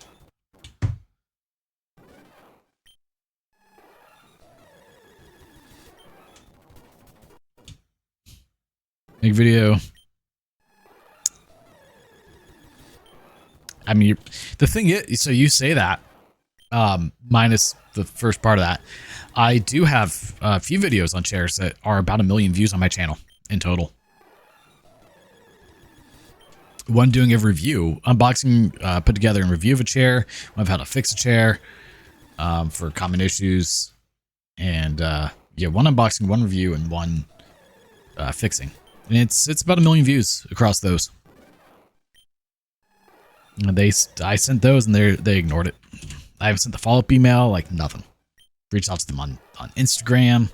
Make video. I mean, the thing is, so you say that, minus the first part of that, I do have a few videos on chairs that are about 1 million views on my channel in total. One doing a review, unboxing, put together and review of a chair. One of how to fix a chair, for common issues, and yeah, one unboxing, one review, and one fixing. And it's about 1 million views across those. And I sent those and they ignored it. I haven't sent the follow-up email, like nothing. Reached out to them on Instagram.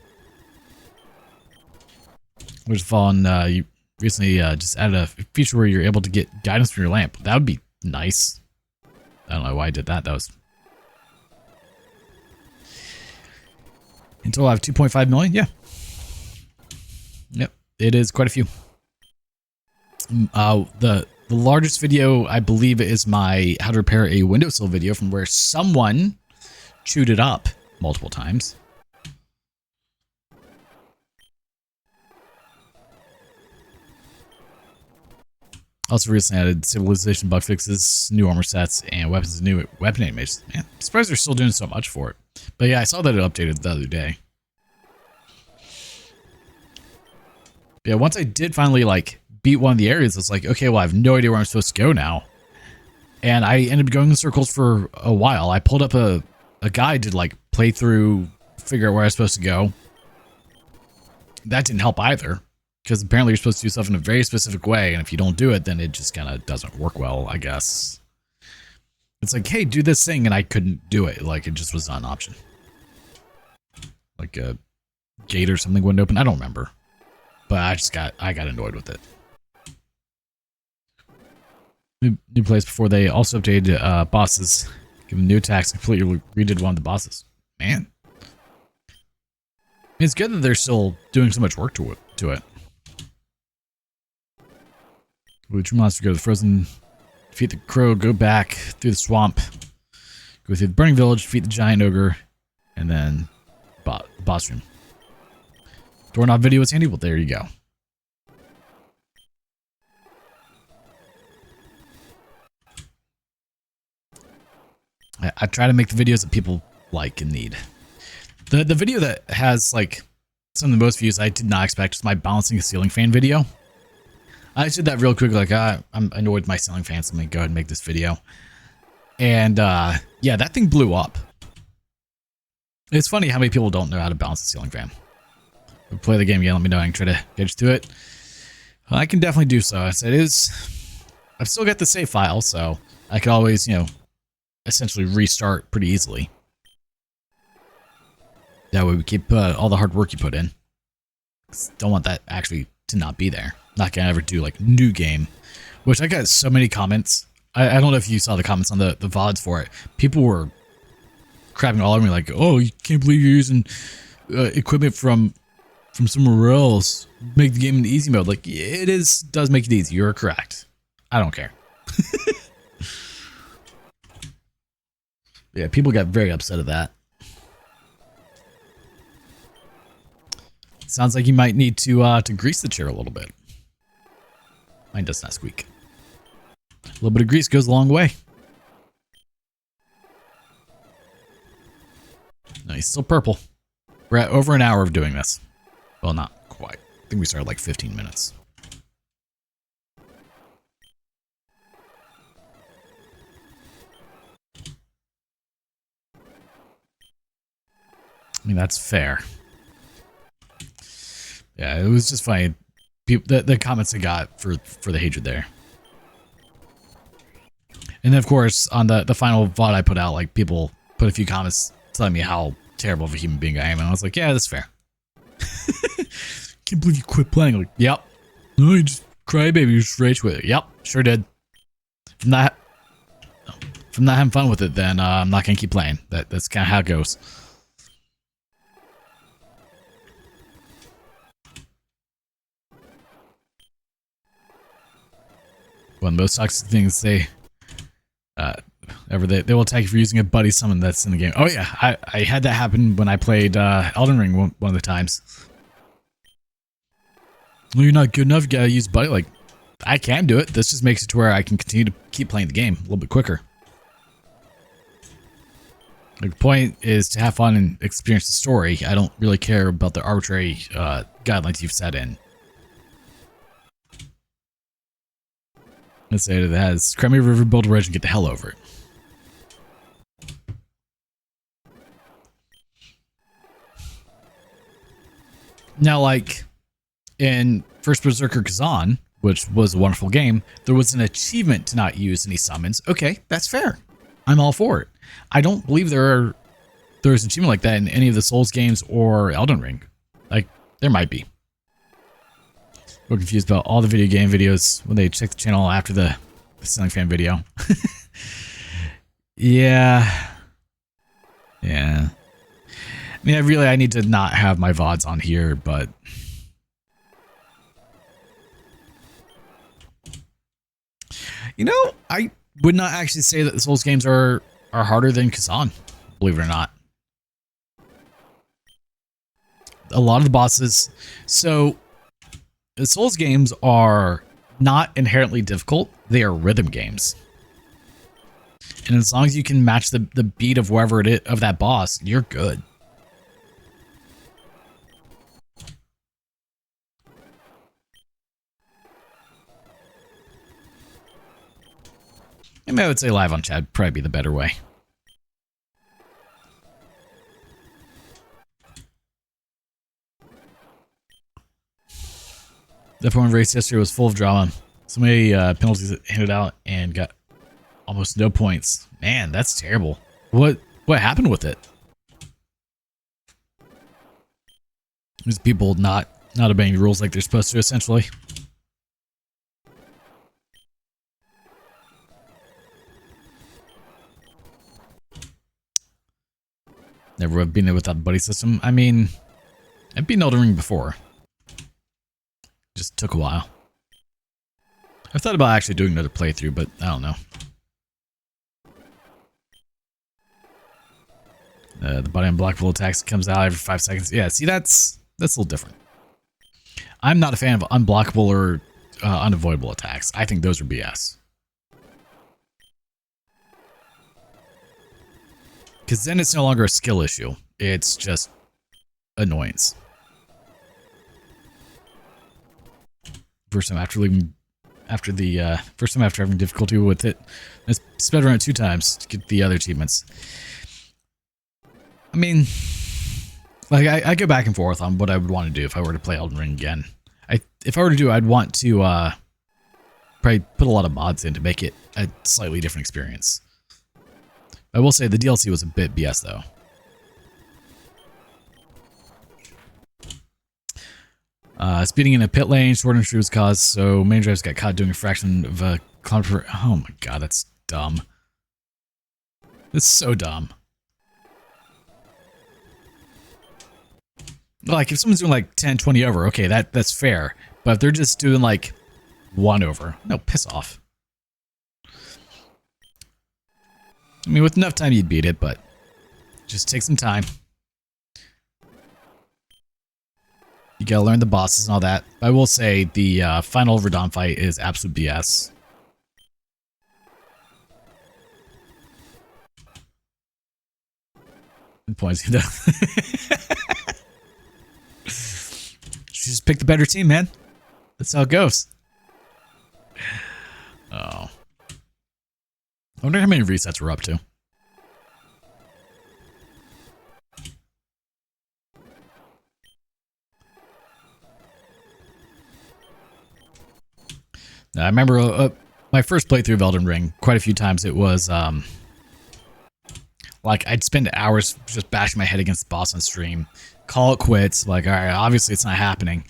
Which is on, you recently just added a feature where you're able to get guidance from your lamp. That would be nice. I don't know why I did that. That was... In total, I have 2.5 million. Yeah. Yep. It is quite a few. The largest video, I believe, is my how to repair a windowsill video, from where someone chewed it up multiple times. Also recently added civilization bug fixes, new armor sets, and weapons, new weapon animations. Man, I'm surprised they're still doing so much for it. But yeah, I saw that it updated the other day. Yeah, once I did finally like beat one of the areas, it's like, okay, well, I have no idea where I'm supposed to go now. And I ended up going in circles for a while. I pulled up a guide to like play through, figure out where I was supposed to go. That didn't help either, because apparently you're supposed to do stuff in a very specific way, and if you don't do it, then it just kind of doesn't work well, I guess. It's like, hey, do this thing, and I couldn't do it. Like, it just was not an option. Like a gate or something wouldn't open. I don't remember. But I got annoyed with it. New place before they also updated bosses. Give them new attacks, completely redid one of the bosses. Man. It's good that they're still doing so much work to it. Which monster go to the frozen, defeat the crow, go back through the swamp, go through the burning village, defeat the giant ogre, and then boss room. Doorknob video is handy. Well, there you go. I try to make the videos that people like and need. The video that has like some of the most views I did not expect is my balancing a ceiling fan video. I did that real quick, like I'm annoyed with my ceiling fan, so I'm gonna go ahead and make this video. And yeah, that thing blew up. It's funny how many people don't know how to balance a ceiling fan. If you play the game again, let me know. I can try to get you to it. I can definitely do so. As it is, I've still got the save file, so I could always, you know, essentially restart pretty easily. That way we keep all the hard work you put in. Don't want that actually to not be there. Not gonna ever do like new game, which I got so many comments. I don't know if you saw the comments on the VODs for it. People were crapping all over me like, oh, you can't believe you're using equipment from somewhere else. Make the game in easy mode. Like, it does make it easy. You're correct. I don't care. Yeah, people got very upset at that. Sounds like you might need to grease the chair a little bit. Mine does not squeak. A little bit of grease goes a long way. No, he's still purple. We're at over an hour of doing this. Well, not quite. I think we started like 15 minutes. I mean, that's fair. Yeah, it was just funny. People, the comments I got for the hatred there. And then, of course, on the final VOD I put out, like, people put a few comments telling me how terrible of a human being I am. And I was like, yeah, that's fair. Can't believe you quit playing. Like, yep. No, you just cry, baby. You just rage with it. Yep, sure did. If I'm not having fun with it, then I'm not going to keep playing. That's kind of how it goes. One of the most toxic things they will attack you for using a buddy summon that's in the game. Oh yeah, I had that happen when I played Elden Ring one of the times. Well, you're not good enough. You gotta use buddy. Like, I can do it. This just makes it to where I can continue to keep playing the game a little bit quicker. The point is to have fun and experience the story. I don't really care about the arbitrary guidelines you've set in. Let's say it has Crimea River, build a ridge, and get the hell over it. Now, like in First Berserker Kazan, which was a wonderful game, there was an achievement to not use any summons. Okay, that's fair. I'm all for it. I don't believe there's an achievement like that in any of the Souls games or Elden Ring. Like, there might be. We're confused about all the video game videos when they check the channel after the Ceiling Fan video. Yeah. I mean, I need to not have my VODs on here, but... You know, I would not actually say that the Souls games are harder than Kazan, believe it or not. A lot of the bosses... So, the Souls games are not inherently difficult. They are rhythm games. And as long as you can match the beat of wherever it is, of that boss, you're good. I mean, I would say live on chat would probably be the better way. The F1 race yesterday was full of drama. So many penalties handed out and got almost no points. Man, that's terrible. What happened with it? There's people not obeying the rules like they're supposed to, essentially. Never have been there without a buddy system. I mean, I've been Elden Ring before. Just took a while. I thought about actually doing another playthrough, but I don't know. The body unblockable attacks comes out every 5 seconds. Yeah, see, that's a little different. I'm not a fan of unblockable or unavoidable attacks. I think those are BS. Because then it's no longer a skill issue. It's just annoyance. First time after having difficulty with it, I sped around 2 times to get the other achievements. I mean, like I go back and forth on what I would want to do if I were to play Elden Ring again. If I were to do, I'd want to probably put a lot of mods in to make it a slightly different experience. I will say the DLC was a bit BS though. Speeding in a pit lane, short entry was caused, so main drivers got caught doing a fraction of a kilometer per... Oh my god, that's dumb. That's so dumb. Like, if someone's doing like 10, 20 over, okay, that's fair. But if they're just doing like 1 over, no, piss off. I mean, with enough time you'd beat it, but just take some time. You gotta learn the bosses and all that. I will say the final Verdun fight is absolute BS. Good points. Just pick the better team, man. That's how it goes. Oh. I wonder how many resets we're up to. Now, I remember my first playthrough of Elden Ring, quite a few times it was, like, I'd spend hours just bashing my head against the boss on stream, call it quits, like, alright, obviously it's not happening.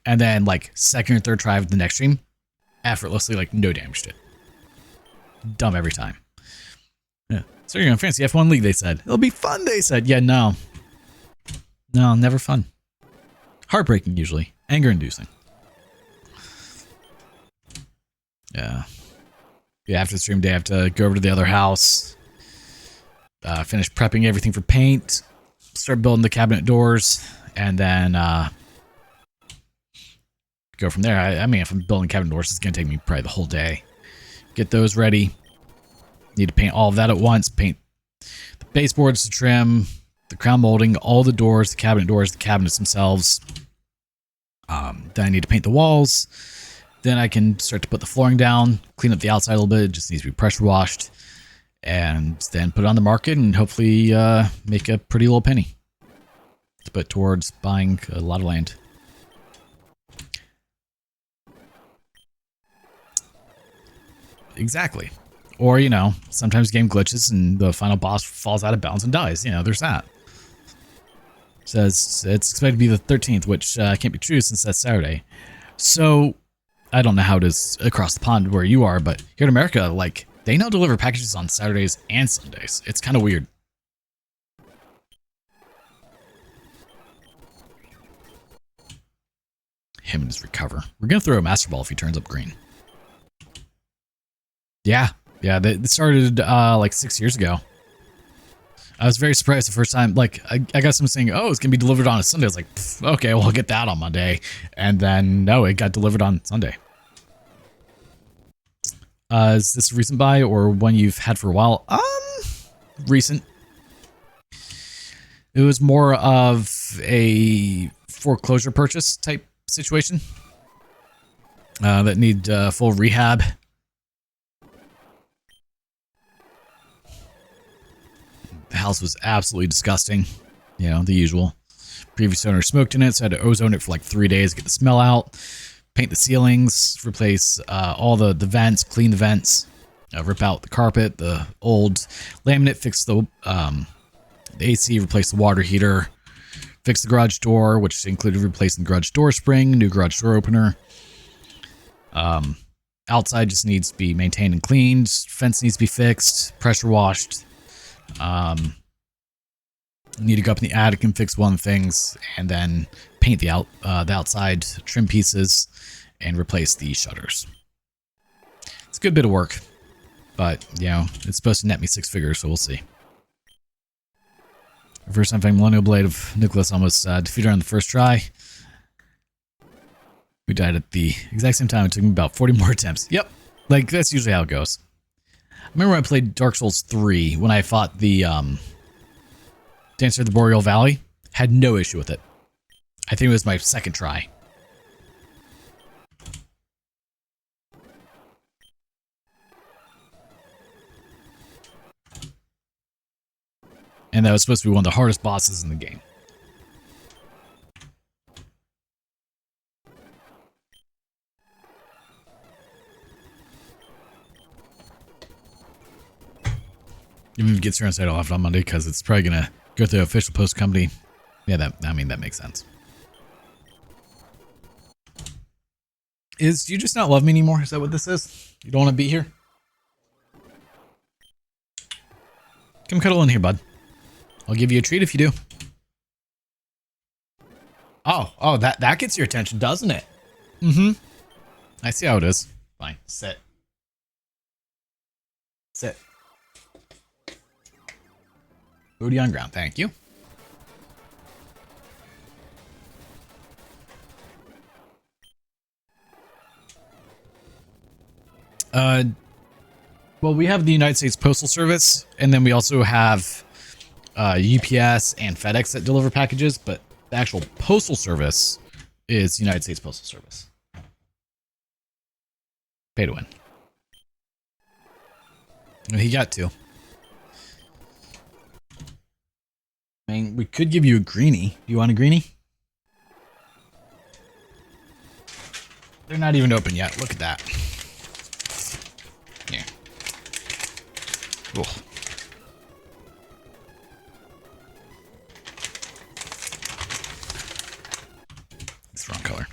And then, like, second or third try of the next stream, effortlessly, like, no damage to it. Dumb every time. Yeah. So you're going to fancy F1 League, they said. It'll be fun, they said. Yeah, no. No, never fun. Heartbreaking, usually. Anger-inducing. Yeah. Yeah, after the stream day, I have to go over to the other house, finish prepping everything for paint, start building the cabinet doors, and then go from there. I mean, if I'm building cabin doors, it's going to take me probably the whole day. Get those ready. Need to paint all of that at once. Paint the baseboards to trim, the crown molding, all the doors, the cabinets themselves. Then I need to paint the walls. Then I can start to put the flooring down, clean up the outside a little bit. It just needs to be pressure washed. And then put it on the market and hopefully make a pretty little penny to put towards buying a lot of land. Exactly. Or, you know, sometimes game glitches and the final boss falls out of bounds and dies. You know, there's that. Says it's expected to be the 13th, which can't be true since that's Saturday. So, I don't know how it is across the pond where you are, but here in America, like, they now deliver packages on Saturdays and Sundays. It's kind of weird. Him and his recover. We're going to throw a Master Ball if he turns up green. Yeah. Yeah, they started like 6 years ago. I was very surprised the first time. Like, I got someone saying, oh, it's going to be delivered on a Sunday. I was like, okay, well, I'll get that on Monday. And then, no, it got delivered on Sunday. Is this a recent buy or one you've had for a while? Recent. It was more of a foreclosure purchase type situation that need full rehab. The house was absolutely disgusting. You know, the usual. Previous owner smoked in it, so I had to ozone it for like 3 days to get the smell out. Paint the ceilings, replace all the vents, clean the vents, rip out the carpet, the old laminate, fix the AC, replace the water heater, fix the garage door, which included replacing the garage door spring, new garage door opener. Outside just needs to be maintained and cleaned. Fence needs to be fixed, pressure washed. Need to go up in the attic and fix one of the things, and then paint the outside, trim pieces, and replace the shutters. It's a good bit of work, but you know it's supposed to net me 6 figures, so we'll see. First time fighting Millennial Blade of Nicholas almost defeated her on the first try. We died at the exact same time. It took me about 40 more attempts. Yep, like that's usually how it goes. I remember when I played Dark Souls 3 when I fought the Dancer of the Boreal Valley. Had no issue with it. I think it was my second try. And that was supposed to be one of the hardest bosses in the game. Even if it gets here on site, I'll have it on Monday because it's probably going to go through the official post company. Yeah, that makes sense. Do you just not love me anymore? Is that what this is? You don't want to be here? Come cuddle in here, bud. I'll give you a treat if you do. Oh, that gets your attention, doesn't it? Mm-hmm. I see how it is. Fine, sit. Sit. Booty on ground, thank you. Well, we have the United States Postal Service, and then we also have UPS and FedEx that deliver packages, but the actual Postal Service is United States Postal Service. Pay to win. He got 2. I mean, we could give you a greenie. Do you want a greenie? They're not even open yet. Look at that. Yeah. Cool. It's the wrong color.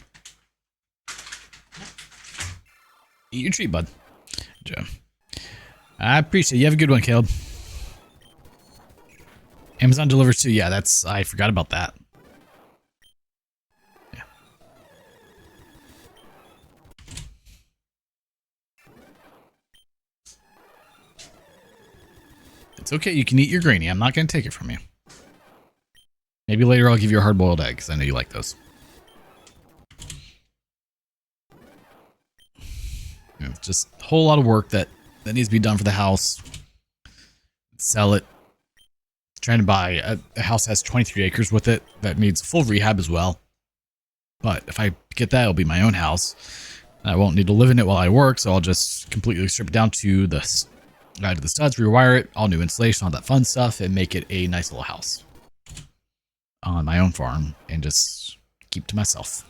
Eat your treat, bud. Joe. I appreciate it. You have a good one, Caleb. Amazon delivers too. Yeah, I forgot about that. Yeah. It's okay. You can eat your greenie. I'm not going to take it from you. Maybe later I'll give you a hard-boiled egg because I know you like those. It's just a whole lot of work that needs to be done for the house. Sell it. Trying to buy a house that has 23 acres with it that needs full rehab as well. But if I get that, it'll be my own house. I won't need to live in it while I work, so I'll just completely strip it down to the studs, rewire it, all new insulation, all that fun stuff, and make it a nice little house on my own farm and just keep to myself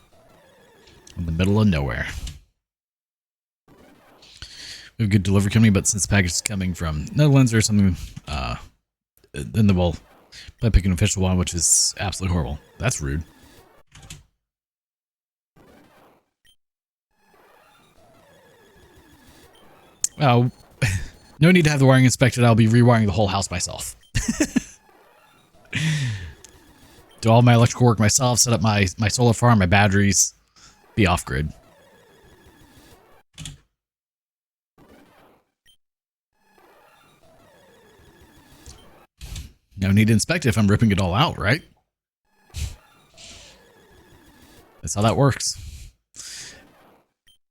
in the middle of nowhere. We have a good delivery company, but since the package is coming from Netherlands or something, then we'll pick an official one, which is absolutely horrible. That's rude. Oh, no need to have the wiring inspected. I'll be rewiring the whole house myself. Do all my electrical work myself, set up my solar farm, my batteries, be off-grid. No need to inspect it if I'm ripping it all out, right? That's how that works.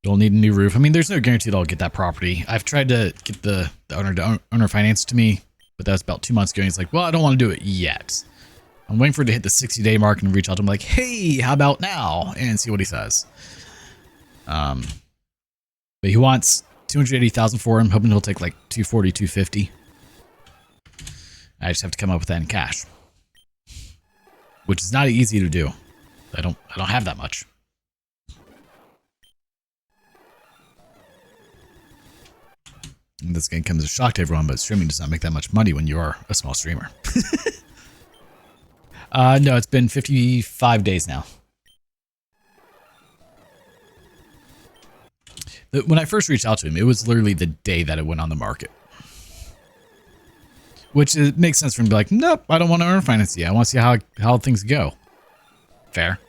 You'll need a new roof. I mean, there's no guarantee that I'll get that property. I've tried to get the owner to owner finance to me, but that was about 2 months ago. And he's like, well, I don't want to do it yet. I'm waiting for it to hit the 60-day mark and reach out to him like, hey, how about now? And see what he says. But he wants $280,000 for him, hoping he'll take like $240, $250. I just have to come up with that in cash, which is not easy to do. I don't have that much. And this game comes as a shock to everyone, but streaming does not make that much money when you are a small streamer. No, it's been 55 days now. When I first reached out to him, it was literally the day that it went on the market. Which it makes sense for him to be like, nope, I don't want to earn finance yet. I want to see how things go. Fair.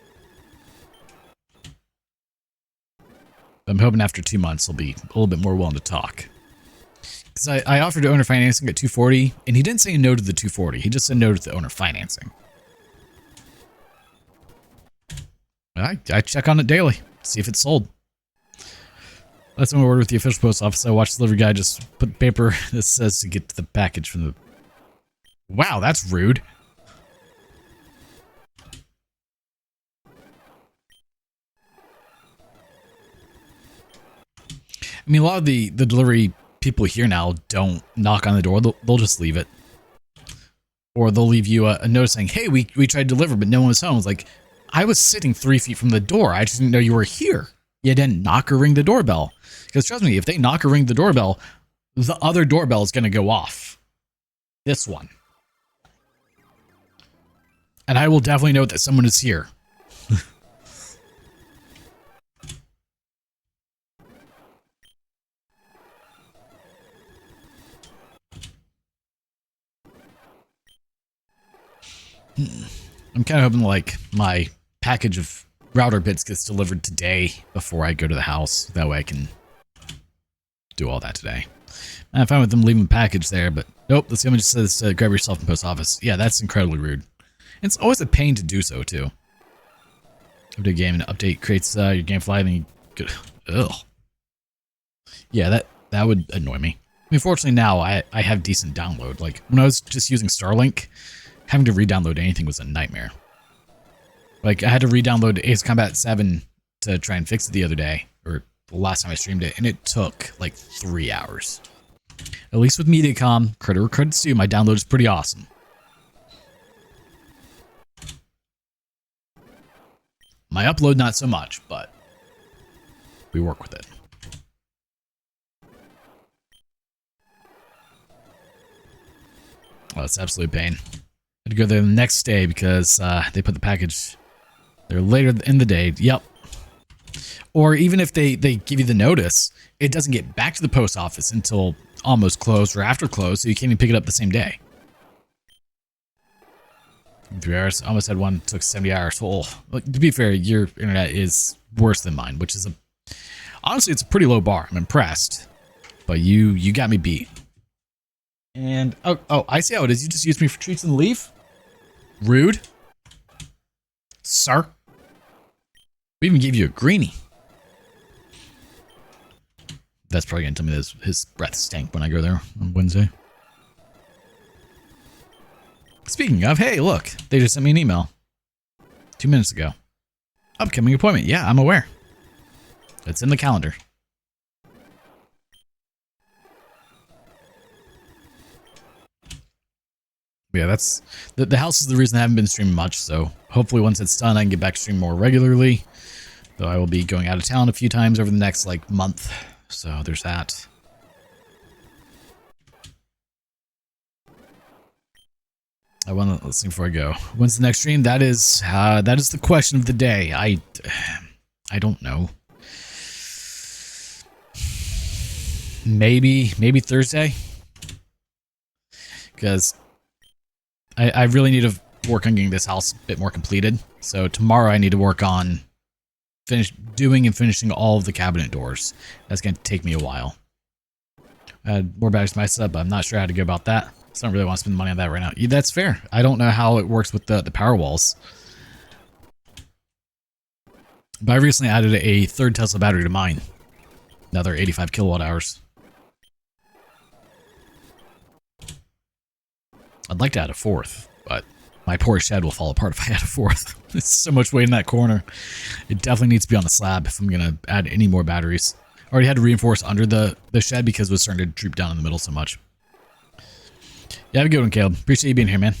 I'm hoping after 2 months he'll be a little bit more willing to talk. Because I offered to owner financing at $240, and he didn't say no to the $240. He just said no to the owner financing. I check on it daily, see if it's sold. Last time I ordered with the official post office, I watched the delivery guy just put paper that says to get to the package from the... Wow, that's rude. I mean, a lot of the delivery people here now don't knock on the door. They'll just leave it. Or they'll leave you a note saying, hey, we tried to deliver, but no one was home. It's like, I was sitting 3 feet from the door. I just didn't know you were here. You didn't knock or ring the doorbell. Because trust me, if they knock or ring the doorbell, the other doorbell is going to go off. This one. And I will definitely know that someone is here. I'm kind of hoping like my package of router bits gets delivered today before I go to the house. That way I can do all that today. I'm fine with them leaving the package there, but nope, this image says grab yourself in post office. Yeah, that's incredibly rude. And it's always a pain to do so too. Update game and update creates your game fly and you get, ugh. Yeah, that would annoy me. I mean, fortunately now I have decent download. Like when I was just using Starlink, having to re-download anything was a nightmare. Like I had to re-download Ace Combat 7 to try and fix it the other day, or the last time I streamed it, and it took like 3 hours. At least with Mediacom, credit where credit's due, my download is pretty awesome. My upload, not so much, but we work with it. Well, it's absolute pain. I had to go there the next day because they put the package there later in the day. Yep. Or even if they give you the notice, it doesn't get back to the post office until almost closed or after close, so you can't even pick it up the same day. 3 hours. I almost had one that took 70 hours. Well, to be fair, your internet is worse than mine, which is honestly, it's a pretty low bar. I'm impressed, but you got me beat. And oh, I see how it is. You just used me for treats and leave. Rude, sir. We even gave you a greenie. That's probably going to tell me that his breath stank when I go there on Wednesday. Speaking of, hey, look, they just sent me an email 2 minutes ago. Upcoming appointment. Yeah, I'm aware. It's in the calendar. Yeah, that's the house is the reason I haven't been streaming much. So hopefully once it's done, I can get back to stream more regularly. Though I will be going out of town a few times over the next like month. So there's that. I want to listen before I go. When's the next stream? That is the question of the day. I don't know. Maybe Thursday. Because I really need to work on getting this house a bit more completed. So tomorrow I need to work on finishing all of the cabinet doors. That's going to take me a while. I had more batteries to my setup, but I'm not sure how to go about that. So I don't really want to spend money on that right now. Yeah, that's fair. I don't know how it works with the power walls. But I recently added a third Tesla battery to mine. Another 85 kilowatt hours. I'd like to add a fourth, but my poor shed will fall apart if I add a fourth. There's so much weight in that corner. It definitely needs to be on the slab if I'm going to add any more batteries. I already had to reinforce under the shed because it was starting to droop down in the middle so much. Yeah, have a good one, Caleb. Appreciate you being here, man.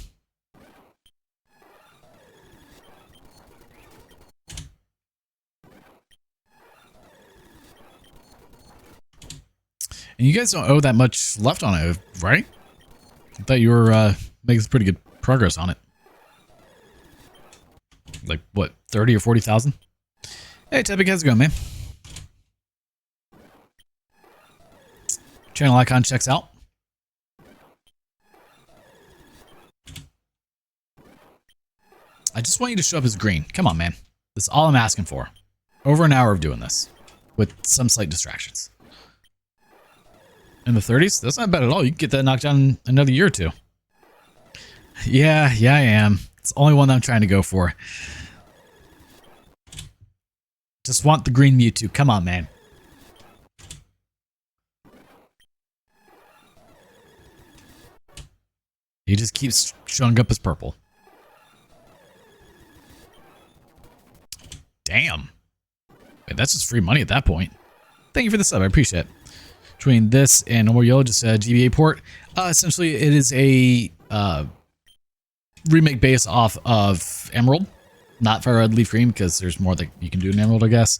And you guys don't owe that much left on it, right? I thought you were making some pretty good progress on it. Like, what, 30 or 40,000? Hey, Tepic, how's it going, man? Channel icon checks out. I just want you to show up as green. Come on, man. That's all I'm asking for. Over an hour of doing this. With some slight distractions. In the 30s? That's not bad at all. You can get that knocked down in another year or two. Yeah, I am. It's the only one that I'm trying to go for. Just want the green Mewtwo. Come on, man. He just keeps showing up as purple. Damn. Wait, that's just free money at that point. Thank you for the sub. I appreciate it. Between this and No More Yellow, just a GBA port. Essentially, it is a remake based off of Emerald. Not Fire Red Leaf Green, because there's more that you can do in Emerald, I guess.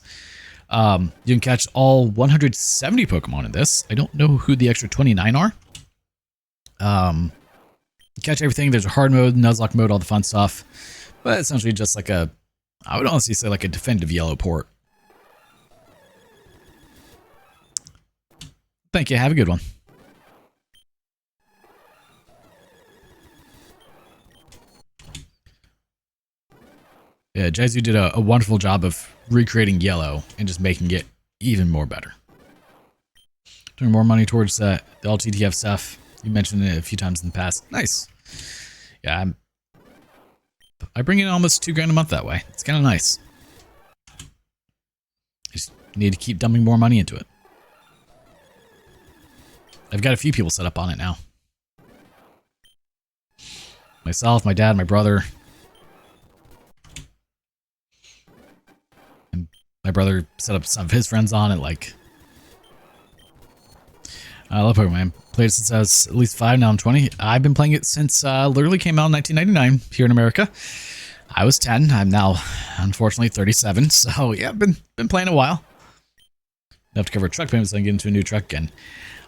You can catch all 170 Pokemon in this. I don't know who the extra 29 are. Catch everything. There's a hard mode, Nuzlocke mode, all the fun stuff. But essentially just like a, I would honestly say like a definitive yellow port. Thank you. Have a good one. Yeah, Jaizu did a wonderful job of recreating yellow and just making it even more better. Doing more money towards the LTTF stuff. You mentioned it a few times in the past. Nice. Yeah, I bring in almost $2,000 a month that way. It's kind of nice. Just need to keep dumping more money into it. I've got a few people set up on it now. Myself, my dad, my brother. And my brother set up some of his friends on it, like... I love Pokemon. Played it since I was at least 5, now I'm 20. I've been playing it since literally came out in 1999 here in America. I was 10. I'm now, unfortunately, 37. So, yeah, I've been playing a while. Enough to cover truck payments and get into a new truck again.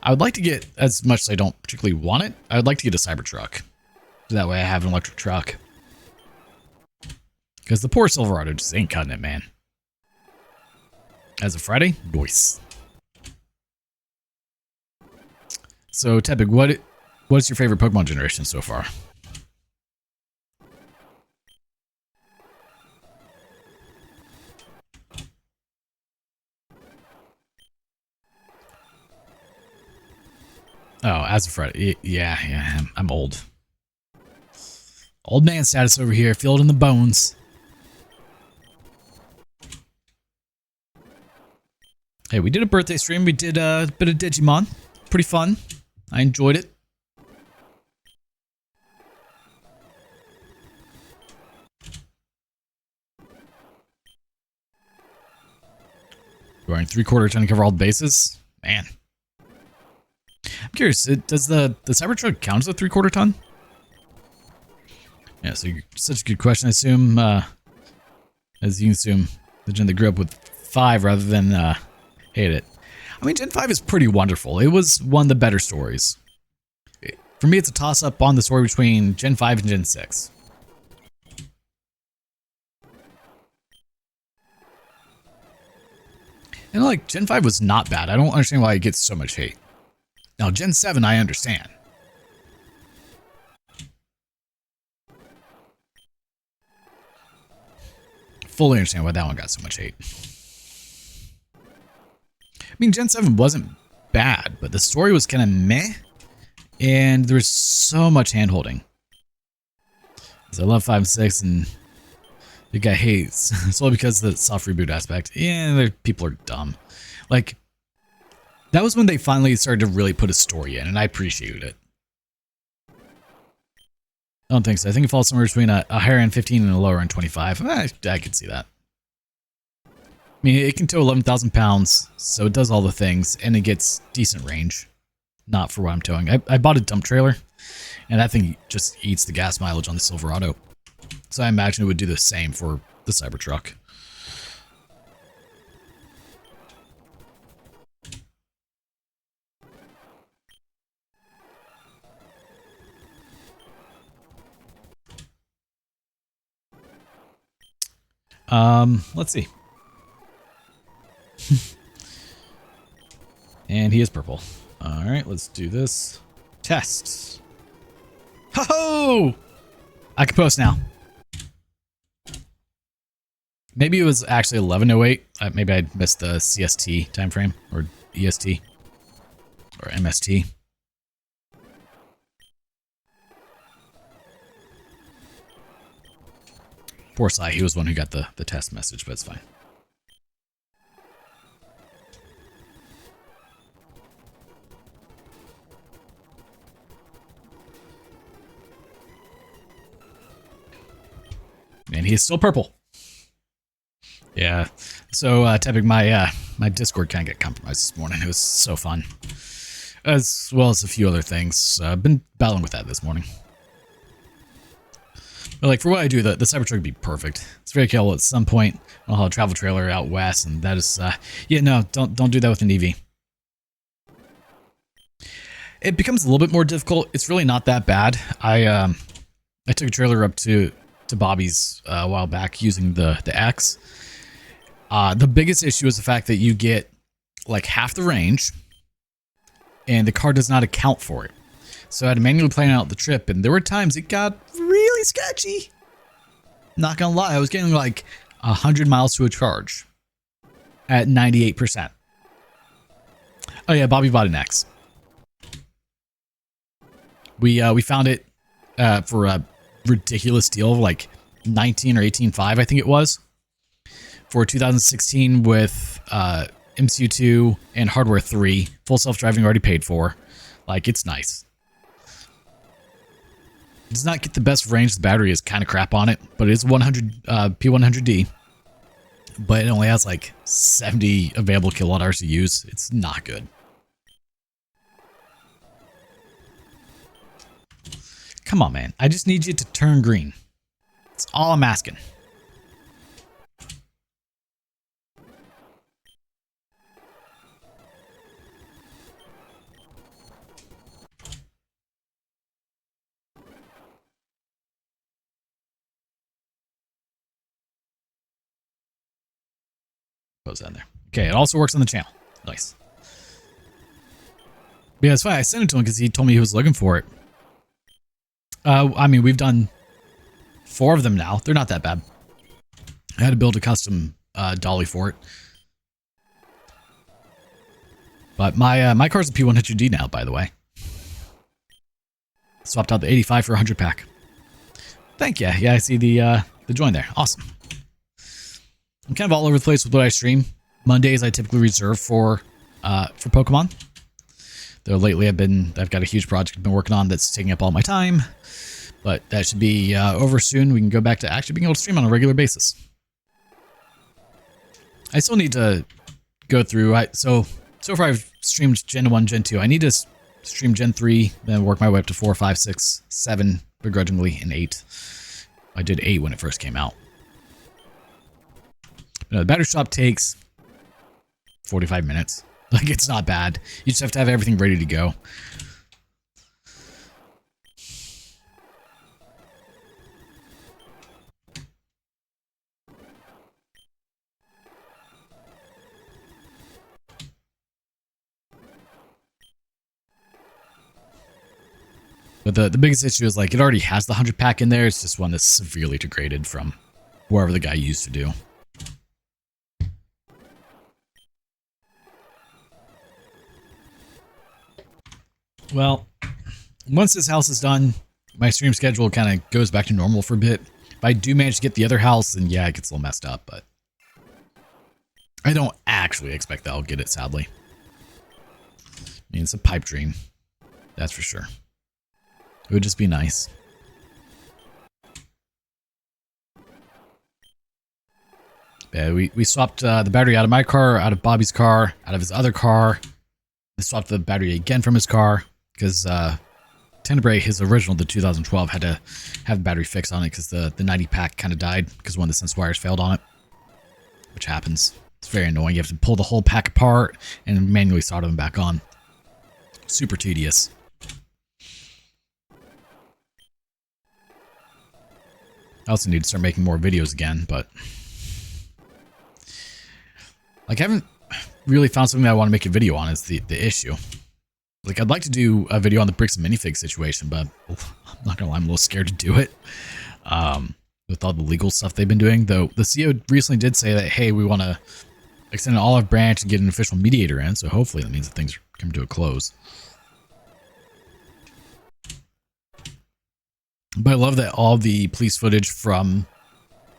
I would like to get, as much as I don't particularly want it, I would like to get a Cybertruck. So that way I have an electric truck. Because the poor Silverado just ain't cutting it, man. As of Friday, nice. So, Tepig, what's your favorite Pokemon generation so far? Oh, as of Friday. Yeah, I'm old. Old man status over here, feel it in the bones. Hey, we did a birthday stream. We did a bit of Digimon. Pretty fun. I enjoyed it. Going 3/4 ton to cover all the bases. Man. I'm curious, does the Cybertruck count as a 3/4 ton? Yeah, so such a good question. I assume, as you can assume, the gen that grew up with 5 rather than hate it. I mean, Gen 5 is pretty wonderful. It was one of the better stories. For me, it's a toss-up on the story between Gen 5 and Gen 6. And like, Gen 5 was not bad. I don't understand why it gets so much hate. Now, Gen 7, I understand. Fully understand why that one got so much hate. I mean, Gen 7 wasn't bad, but the story was kind of meh. And there was so much hand-holding. So I love 5 and 6, and the guy hates. It's all because of the soft reboot aspect. Yeah, people are dumb. Like, that was when they finally started to really put a story in, and I appreciated it. I don't think so. I think it falls somewhere between a higher end 15 and a lower end 25. I could see that. I mean, it can tow 11,000 pounds, so it does all the things, and it gets decent range. Not for what I'm towing. I bought a dump trailer, and that thing just eats the gas mileage on the Silverado. So I imagine it would do the same for the Cybertruck. Let's see. And he is purple. All right, let's do this. Tests. Ho-ho! I can post now. Maybe it was actually 11:08. Maybe I missed the CST time frame, or EST, or MST. Poor Sai, he was one who got the test message, but it's fine. And he is still purple. Yeah. So, typing my Discord kind of got compromised this morning. It was so fun. As well as a few other things. I've been battling with that this morning. But like, for what I do, the Cybertruck would be perfect. It's very capable at some point. I'll have a travel trailer out west, and that is, yeah, no, don't do that with an EV. It becomes a little bit more difficult. It's really not that bad. I took a trailer up to Bobby's a while back using the X. The biggest issue is the fact that you get like half the range, and the car does not account for it. So I had to manually plan out the trip, and there were times it got really sketchy. Not gonna lie, I was getting like 100 miles to a charge at 98%. Oh yeah, Bobby bought an X. We found it for a ridiculous deal of like 19 or 18.5, I think it was, for 2016 with MCU2 and Hardware 3, full self-driving already paid for. Like, it's nice. It does not get the best range. The battery is kind of crap on it, but it is 100 P100D. But it only has like 70 available kilowatt hours to use. It's not good. Come on, man. I just need you to turn green. That's all I'm asking. Post that in there. Okay, it also works on the channel. Nice. Yeah, that's why I sent it to him, because he told me he was looking for it. I mean, we've done 4 of them now. They're not that bad. I had to build a custom dolly for it. But my car's a P100D now, by the way. Swapped out the 85 for a 100 pack. Thank you. Yeah, I see the join there. Awesome. I'm kind of all over the place with what I stream. Mondays I typically reserve for Pokemon. Though lately I've got a huge project I've been working on that's taking up all my time. But that should be over soon. We can go back to actually being able to stream on a regular basis. I still need to go through. So far I've streamed Gen 1, Gen 2. I need to stream Gen 3, then work my way up to 4, 5, 6, 7, begrudgingly, and 8. I did 8 when it first came out. The battery swap takes 45 minutes. Like, it's not bad. You just have to have everything ready to go. But the biggest issue is, like, it already has the 100 pack in there. It's just one that's severely degraded from wherever the guy used to do. Well, once this house is done, my stream schedule kind of goes back to normal for a bit. If I do manage to get the other house, then yeah, it gets a little messed up, but I don't actually expect that I'll get it, sadly. I mean, it's a pipe dream. That's for sure. It would just be nice. Yeah, we swapped the battery out of my car, out of Bobby's car, out of his other car. We swapped the battery again from his car because Tenebrae, his original, the 2012, had to have the battery fixed on it because the 90 pack kind of died because one of the sense wires failed on it, which happens. It's very annoying. You have to pull the whole pack apart and manually solder them back on. Super tedious. I also need to start making more videos again, but like I haven't really found something that I want to make a video on is the issue. Like, I'd like to do a video on the bricks and minifig situation, but I'm not gonna lie, I'm a little scared to do it. With all the legal stuff they've been doing, though the CEO recently did say that, hey, we want to extend an olive branch and get an official mediator in, so hopefully that means that things come to a close. But I love that all the police footage from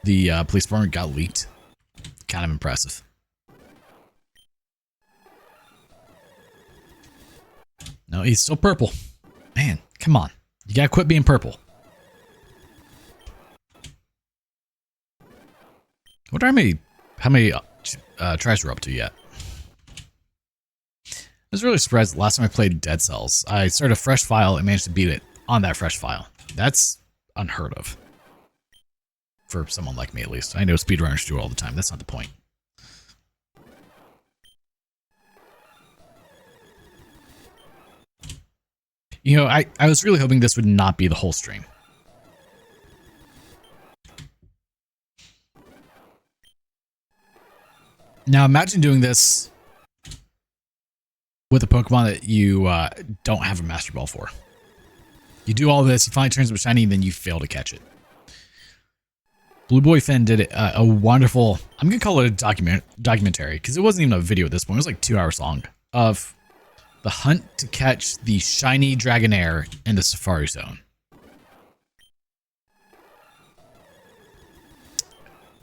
the police department got leaked. Kind of impressive. No, he's still purple. Man, come on. You gotta quit being purple. I wonder how many tries we're up to yet. I was really surprised the last time I played Dead Cells. I started a fresh file and managed to beat it on that fresh file. That's unheard of. For someone like me, at least. I know speedrunners do it all the time. That's not the point. You know, I was really hoping this would not be the whole stream. Now imagine doing this with a Pokemon that you don't have a Master Ball for. You do all this, you finally turns up shiny, and then you fail to catch it. Blue Boy Finn did a wonderful, I'm going to call it a documentary, because it wasn't even a video at this point. It was like 2 hours long, of the hunt to catch the shiny Dragonair in the Safari Zone.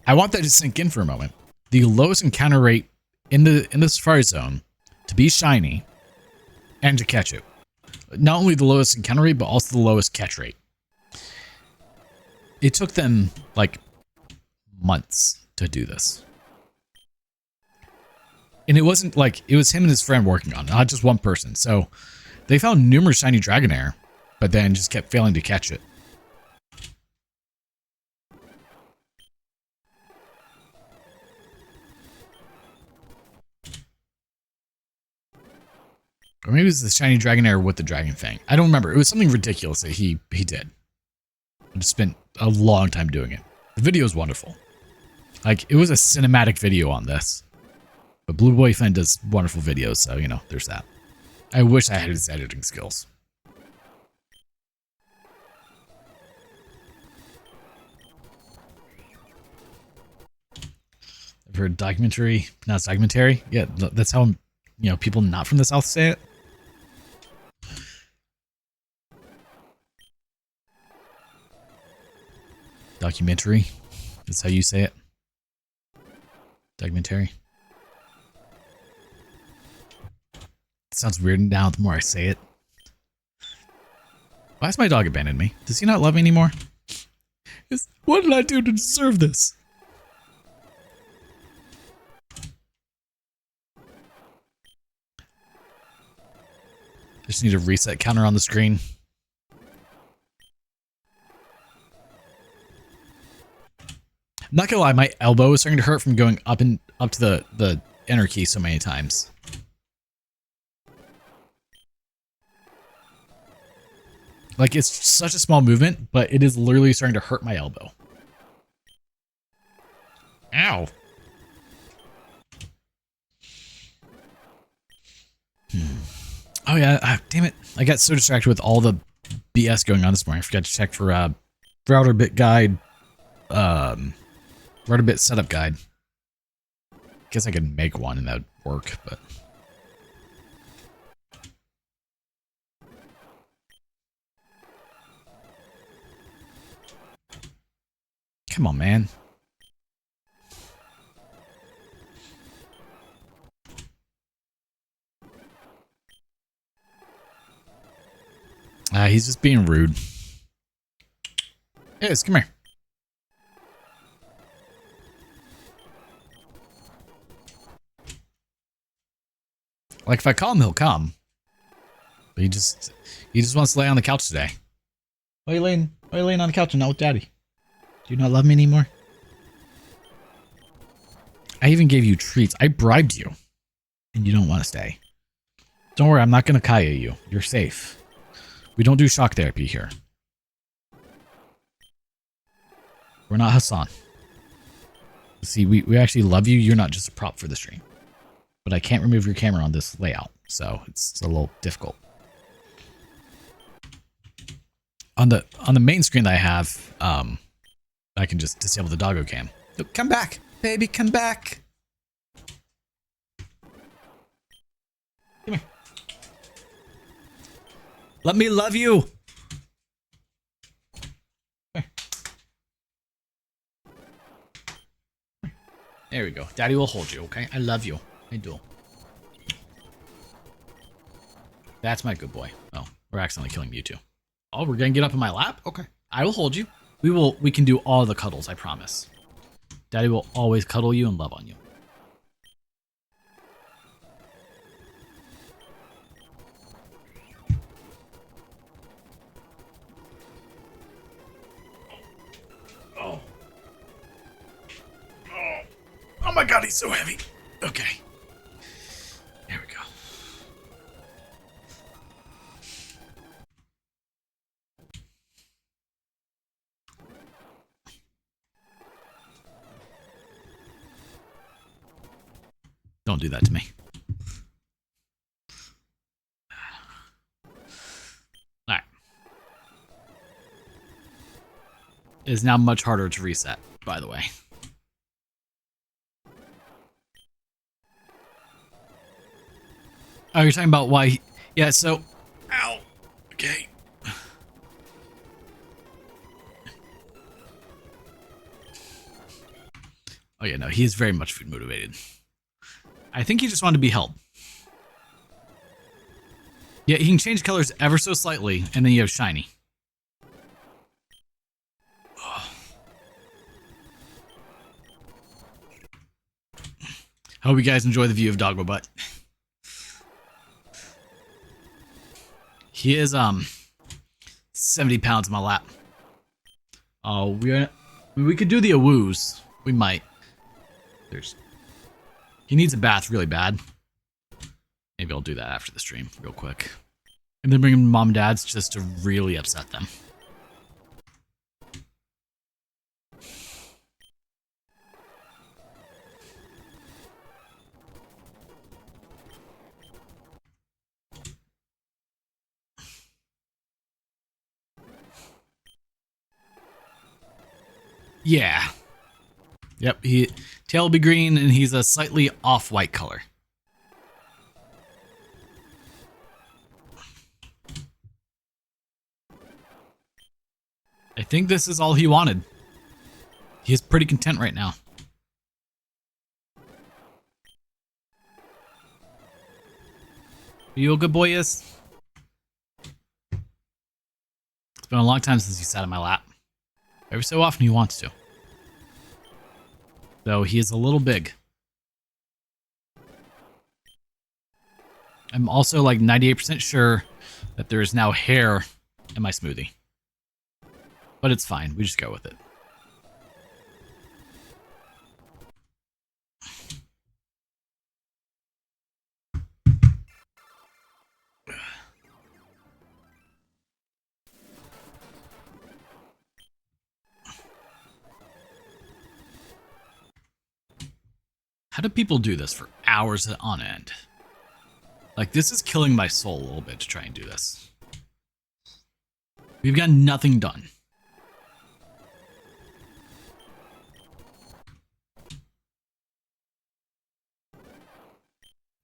I want that to sink in for a moment. The lowest encounter rate in the Safari Zone to be shiny and to catch it. Not only the lowest encounter rate, but also the lowest catch rate. It took them like months to do this. And it wasn't like, it was him and his friend working on it, not just one person. So they found numerous shiny Dragonair, but then just kept failing to catch it. Or maybe it was the shiny Dragonair with the Dragon Fang. I don't remember. It was something ridiculous that he did. I just spent a long time doing it. The video is wonderful. Like, it was a cinematic video on this. But Blue Boy Finn does wonderful videos, so, you know, there's that. I wish I had his editing skills. I've heard documentary, not documentary. Yeah, that's how, you know, people not from the South say it. Documentary. That's how you say it. Documentary. sounds weird now the more I say it. Why has my dog abandoned me? Does he not love me anymore? What did I do to deserve this? Just need a reset counter on the screen. I'm not gonna lie, my elbow is starting to hurt from going up to the enter key so many times. Like, it's such a small movement, but it is literally starting to hurt my elbow. Ow. Oh yeah, damn it. I got so distracted with all the BS going on this morning. I forgot to check for router bit guide, router bit setup guide. Guess I could make one and that would work, but... Come on, man. He's just being rude. Hey, come here. Like, if I call him, he'll come. But he just wants to lay on the couch today. Why are you laying on the couch and not with Daddy? Do you not love me anymore? I even gave you treats. I bribed you. And you don't want to stay. Don't worry, I'm not going to Kaya you. You're safe. We don't do shock therapy here. We're not Hassan. See, we actually love you. You're not just a prop for the stream. But I can't remove your camera on this layout, so it's a little difficult. On the main screen that I have, I can just disable the doggo cam. Look, come back, baby, come back. Come here. Let me love you. There we go. Daddy will hold you, okay? I love you. I do. That's my good boy. Oh, we're accidentally killing Mewtwo. Oh, we're gonna get up in my lap? Okay. I will hold you. We can do all the cuddles, I promise. Daddy will always cuddle you and love on you. Oh. Oh. Oh my god, he's so heavy. Okay. There we go. Don't do that to me. Alright. It is now much harder to reset, by the way. Oh, you're talking about why... Yeah, so... Ow! Okay. Oh yeah, no, he is very much food motivated. I think he just wanted to be held. Yeah, he can change colors ever so slightly, and then you have shiny. Oh. I hope you guys enjoy the view of Doggo Butt. He is 70 pounds in my lap. Oh, we could do the awoos. We might. He needs a bath really bad. Maybe I'll do that after the stream real quick. And then bring him to mom and dad's just to really upset them. Yeah. Yep, tail will be green and he's a slightly off-white color. I think this is all he wanted. He is pretty content right now. Are you a good boy, Is? It's been a long time since he sat in my lap. Every so often he wants to. Though he is a little big. I'm also like 98% sure that there is now hair in my smoothie. But it's fine. We just go with it. How do people do this for hours on end? Like, this is killing my soul a little bit to try and do this. We've got nothing done.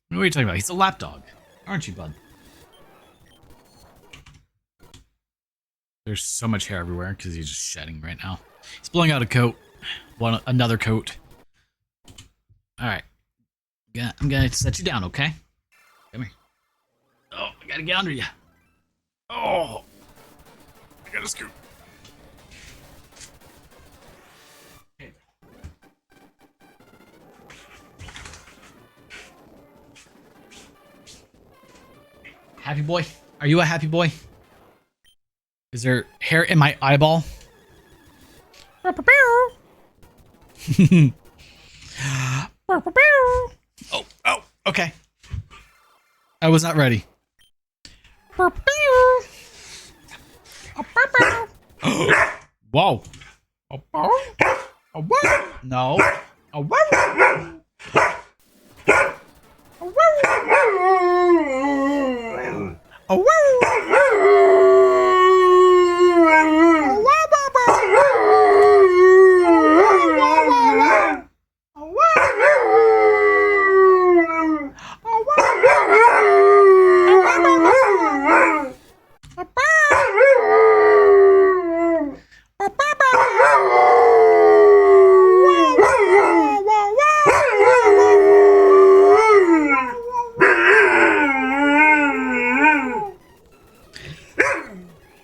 What are you talking about? He's a lapdog, aren't you, bud? There's so much hair everywhere because he's just shedding right now. He's blowing out a coat. Another coat. Alright. Yeah, I'm gonna set you down, okay? Come here. Oh, I gotta get under you. Oh! I gotta scoot. Okay. Happy boy? Are you a happy boy? Is there hair in my eyeball? Oh, okay. I was not ready. Whoa. No.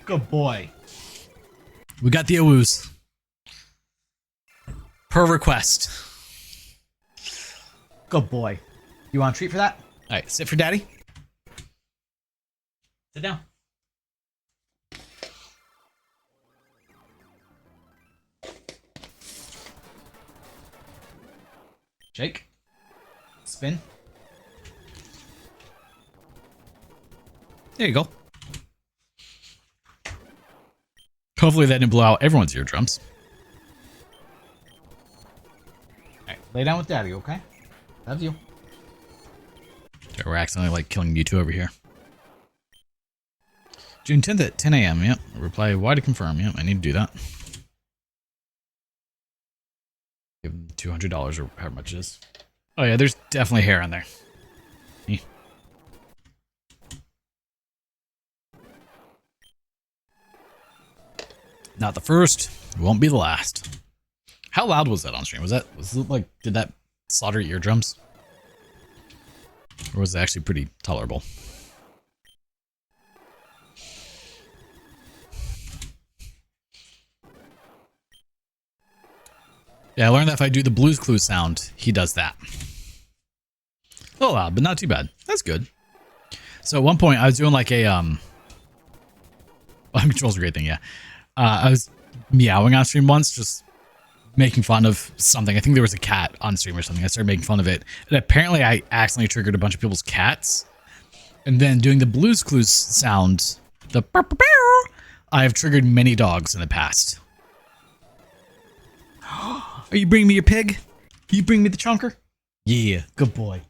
Good boy. We got the awoos. Per request. Good boy. You want a treat for that? All right, sit for daddy. Sit down. Shake. Spin. There you go. Hopefully that didn't blow out everyone's eardrums. Alright, lay down with daddy, okay? Love you. Okay, we're accidentally like killing you two over here. June 10th at 10 a.m. Yep. Reply Y to confirm. Yep, I need to do that. Give him $200 or however much it is. Oh yeah, there's definitely hair on there. Not the first, won't be the last. How loud was that on stream? Was it like, did that slaughter your eardrums? Or was it actually pretty tolerable? Yeah, I learned that if I do the Blue's Clues sound, he does that. A little loud, but not too bad. That's good. So at one point, I was doing like a, control's a great thing, yeah. I was meowing on stream once, just making fun of something. I think there was a cat on stream or something. I started making fun of it. And apparently I accidentally triggered a bunch of people's cats. And then doing the Blue's Clues sound, the I have triggered many dogs in the past. Are you bringing me your pig? Can you bring me the chunker? Yeah, good boy.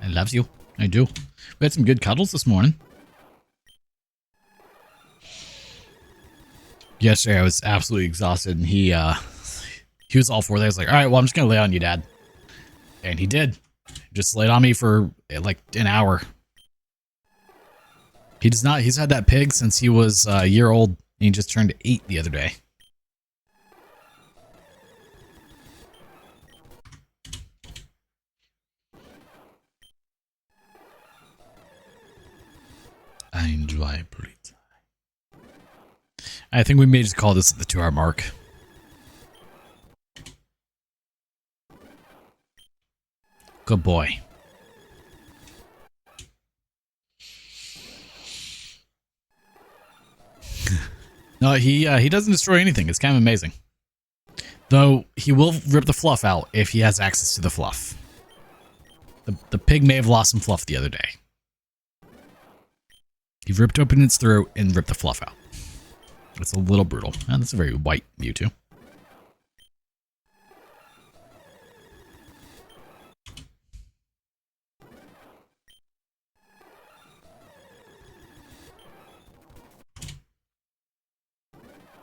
I love you. I do. We had some good cuddles this morning. Yesterday I was absolutely exhausted and he was all for that. I was like, all right, well, I'm just going to lay on you, Dad. And he did. Just laid on me for like an hour. He's had that pig since he was a year old. And he just turned 8 the other day. I think we may just call this at the 2-hour mark. Good boy. No, he doesn't destroy anything. It's kind of amazing. Though he will rip the fluff out if he has access to the fluff. The pig may have lost some fluff the other day. He ripped open its throat and ripped the fluff out. It's a little brutal. And that's a very white Mewtwo.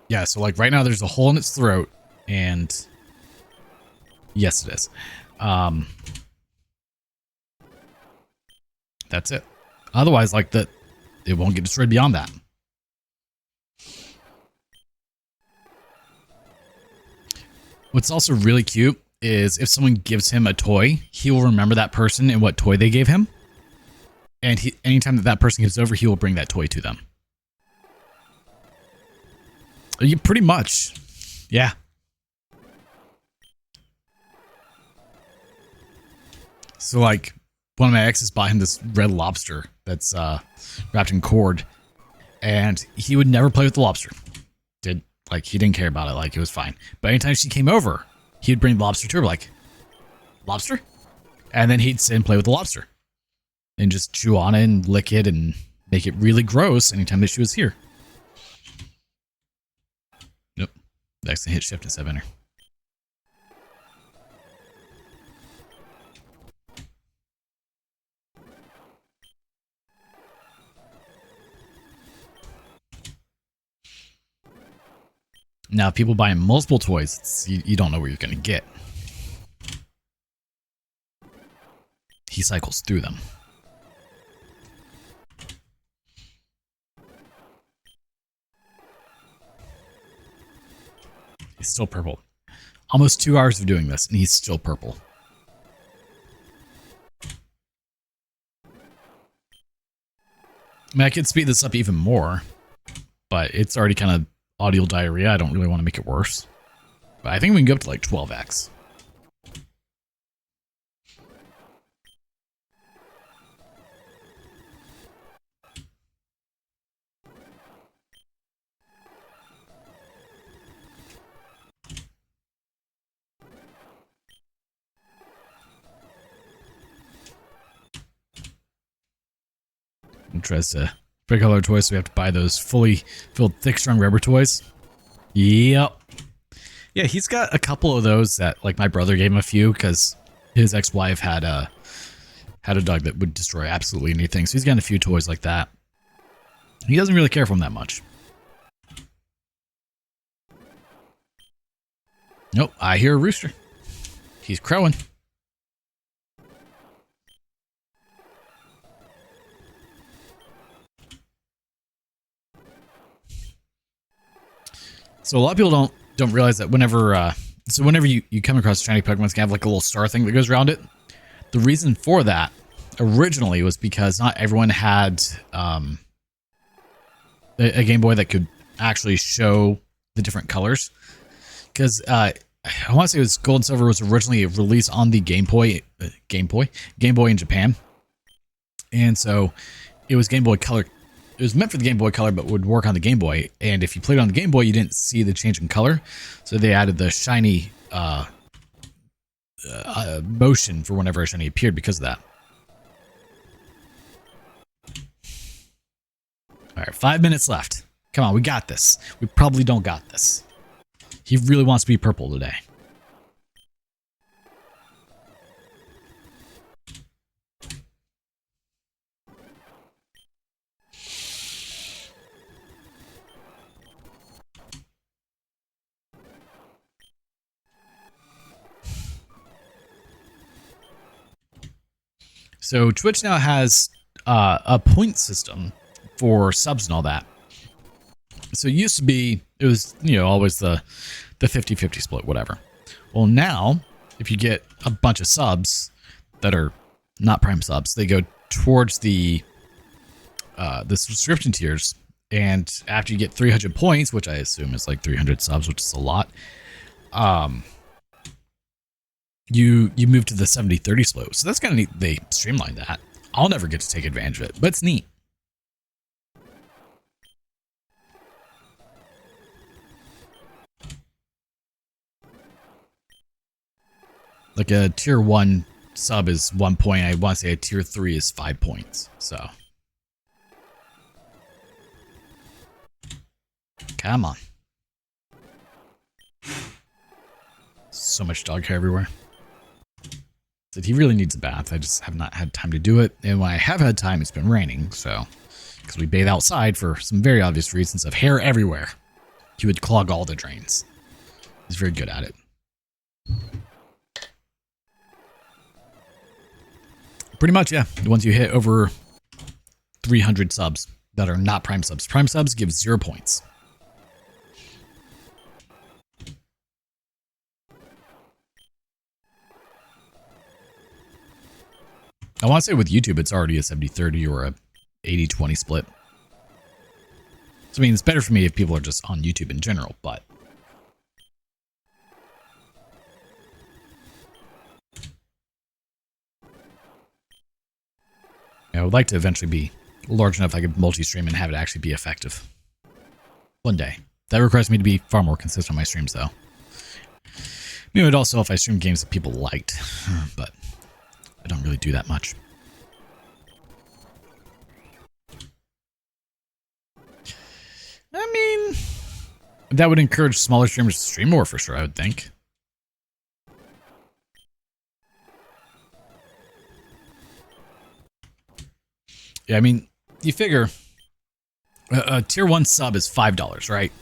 Yeah, so like right now there's a hole in its throat, and yes, it is. That's it. Otherwise, like it won't get destroyed beyond that. What's also really cute is if someone gives him a toy, he will remember that person and what toy they gave him. And anytime that person gives over, he will bring that toy to them. You pretty much. Yeah. So like one of my exes bought him this red lobster that's wrapped in cord, and he would never play with the lobster. He didn't care about it, like it was fine. But anytime she came over, he would bring the lobster to her, like, lobster? And then he'd sit and play with the lobster. And just chew on it and lick it and make it really gross anytime that she was here. Nope. Next hit shift instead of enter. Now, if people buy multiple toys, you don't know where you're going to get. He cycles through them. He's still purple. Almost 2 hours of doing this, and he's still purple. I mean, I could speed this up even more, but it's already kind of audio diarrhea. I don't really want to make it worse. But I think we can go up to like 12x. And tries to break all our toys, so we have to buy those fully filled, thick, strong rubber toys. Yep. Yeah, he's got a couple of those that, like, my brother gave him a few because his ex-wife had a dog that would destroy absolutely anything. So he's got a few toys like that. He doesn't really care for them that much. Nope, I hear a rooster. He's crowing. So a lot of people don't realize that whenever you come across a shiny Pokemon, it's gonna have like a little star thing that goes around it. The reason for that originally was because not everyone had a Game Boy that could actually show the different colors. Because I want to say it was Gold and Silver was originally released on the Game Boy in Japan, and so it was Game Boy Color. It was meant for the Game Boy Color, but would work on the Game Boy. And if you played on the Game Boy, you didn't see the change in color. So they added the shiny motion for whenever a shiny appeared because of that. All right, 5 minutes left. Come on, we got this. We probably don't got this. He really wants to be purple today. So Twitch now has a point system for subs and all that. So it used to be, it was, always the 50-50 split, whatever. Well, now, if you get a bunch of subs that are not Prime subs, they go towards the the subscription tiers, and after you get 300 points, which I assume is like 300 subs, which is a lot, you move to the 70-30 split. So that's kind of neat. They streamlined that. I'll never get to take advantage of it, but it's neat. Like a tier 1 sub is 1 point. I want to say a tier 3 is 5 points. So come on. So much dog hair everywhere. Said he really needs a bath. I just have not had time to do it. And when I have had time, it's been raining. So, because we bathe outside for some very obvious reasons of hair everywhere. He would clog all the drains. He's very good at it. Pretty much, yeah. Once you hit over 300 subs that are not Prime subs. Prime subs give 0 points. I want to say with YouTube, it's already a 70-30 or a 80-20 split. So, I mean, it's better for me if people are just on YouTube in general, but... I would like to eventually be large enough I could multi-stream and have it actually be effective. One day. That requires me to be far more consistent on my streams, though. Maybe it would also if I stream games that people liked, but I don't really do that much. I mean, that would encourage smaller streamers to stream more for sure, I would think. Yeah, I mean, you figure a tier 1 sub is $5, right?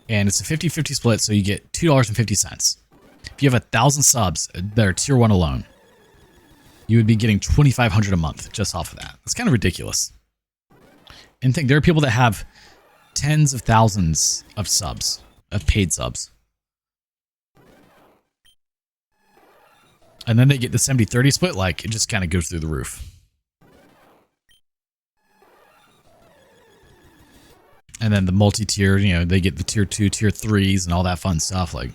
And it's a 50-50 split, so you get $2.50. If you have 1,000 subs that are tier 1 alone, you would be getting $2,500 a month just off of that. That's kind of ridiculous. And think, there are people that have tens of thousands of subs, of paid subs. And then they get the 70-30 split, like, it just kind of goes through the roof. And then the multi-tier, you know, they get the tier 2, tier 3s, and all that fun stuff. Like,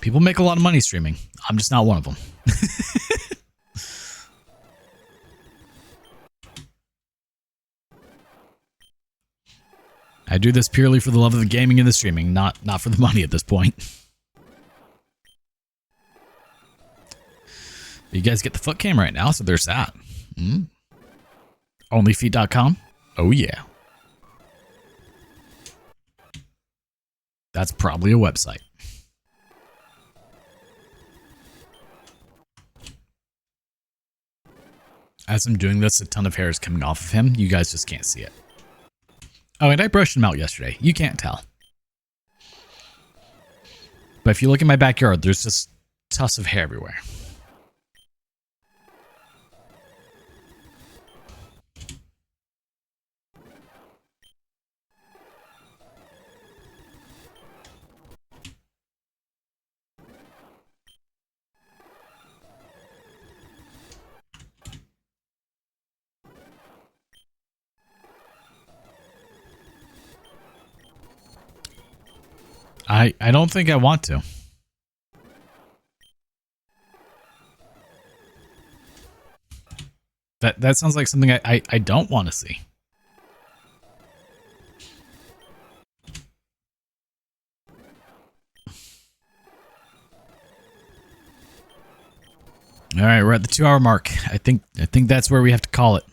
people make a lot of money streaming. I'm just not one of them. I do this purely for the love of the gaming and the streaming, not for the money at this point. You guys get the foot cam right now, so there's that. Onlyfeet.com. Oh yeah. That's probably a website. As I'm doing this, a ton of hair is coming off of him. You guys just can't see it. Oh, and I brushed him out yesterday. You can't tell. But if you look in my backyard, there's just tufts of hair everywhere. I don't think I want to. That sounds like something I don't want to see. All right, we're at the 2-hour mark. I think that's where we have to call it.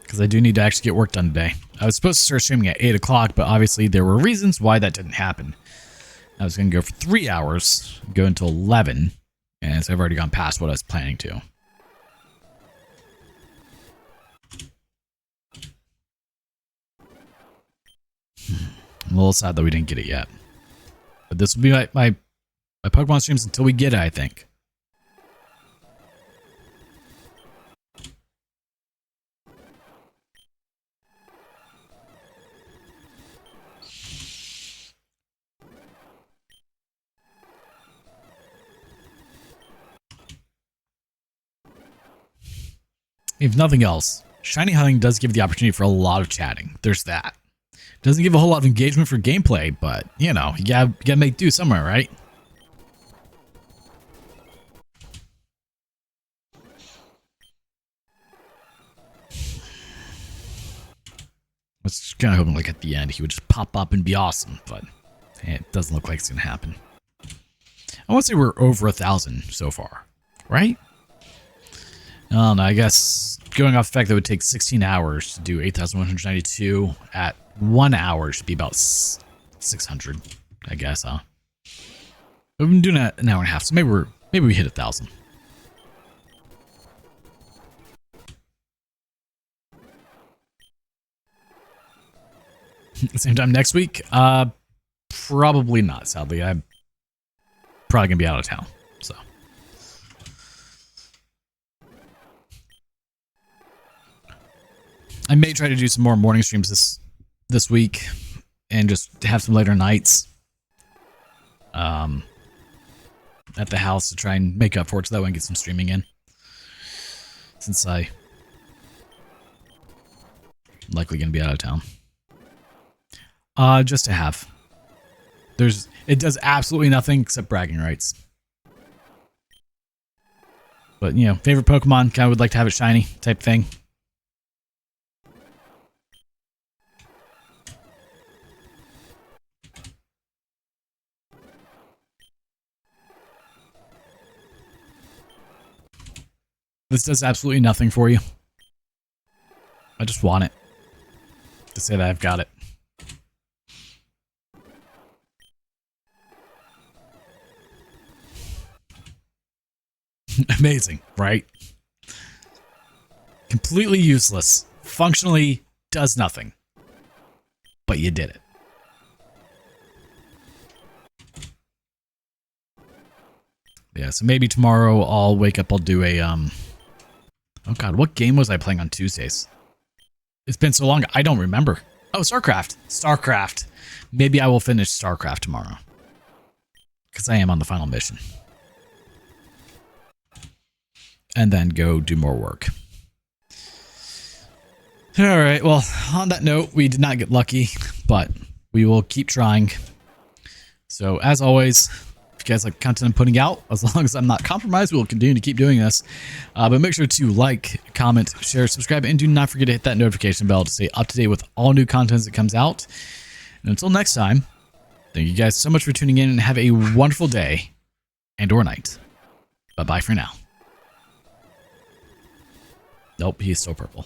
Because I do need to actually get work done today. I was supposed to start streaming at 8 o'clock, but obviously there were reasons why that didn't happen. I was going to go for 3 hours, go until 11, and so I've already gone past what I was planning to. I'm a little sad that we didn't get it yet. But this will be my Pokemon streams until we get it, I think. If nothing else, shiny hunting does give the opportunity for a lot of chatting. There's that. Doesn't give a whole lot of engagement for gameplay, but, you know, you gotta make do somewhere, right? I was kind of hoping, like, at the end, he would just pop up and be awesome, but it doesn't look like it's going to happen. I want to say we're over 1,000 so far, right? I don't know, I guess going off the fact that it would take 16 hours to do 8,192 at 1 hour should be about 600, I guess, huh? We've been doing it an hour and a half, so maybe we hit 1,000. At the same time next week? Probably not, sadly. I'm probably going to be out of town, so. I may try to do some more morning streams this week and just have some later nights at the house to try and make up for it so that way I can get some streaming in. Since I'm likely going to be out of town. Just to have. It does absolutely nothing except bragging rights. But, you know, favorite Pokemon, kind of would like to have it shiny type thing. This does absolutely nothing for you. I just want it. To say that I've got it. Amazing, right? Completely useless. Functionally does nothing. But you did it. Yeah, so maybe tomorrow I'll wake up, I'll do a, oh god, what game was I playing on Tuesdays? It's been so long, I don't remember. Oh, StarCraft. StarCraft. Maybe I will finish StarCraft tomorrow. Because I am on the final mission. And then go do more work. Alright, well, on that note, we did not get lucky, but we will keep trying. So, as always, if you guys like content I'm putting out, as long as I'm not compromised, we'll continue to keep doing this. But make sure to like, comment, share, subscribe, and do not forget to hit that notification bell to stay up to date with all new content that comes out. And until next time, thank you guys so much for tuning in and have a wonderful day and or night. Bye-bye for now. Nope, he's still purple.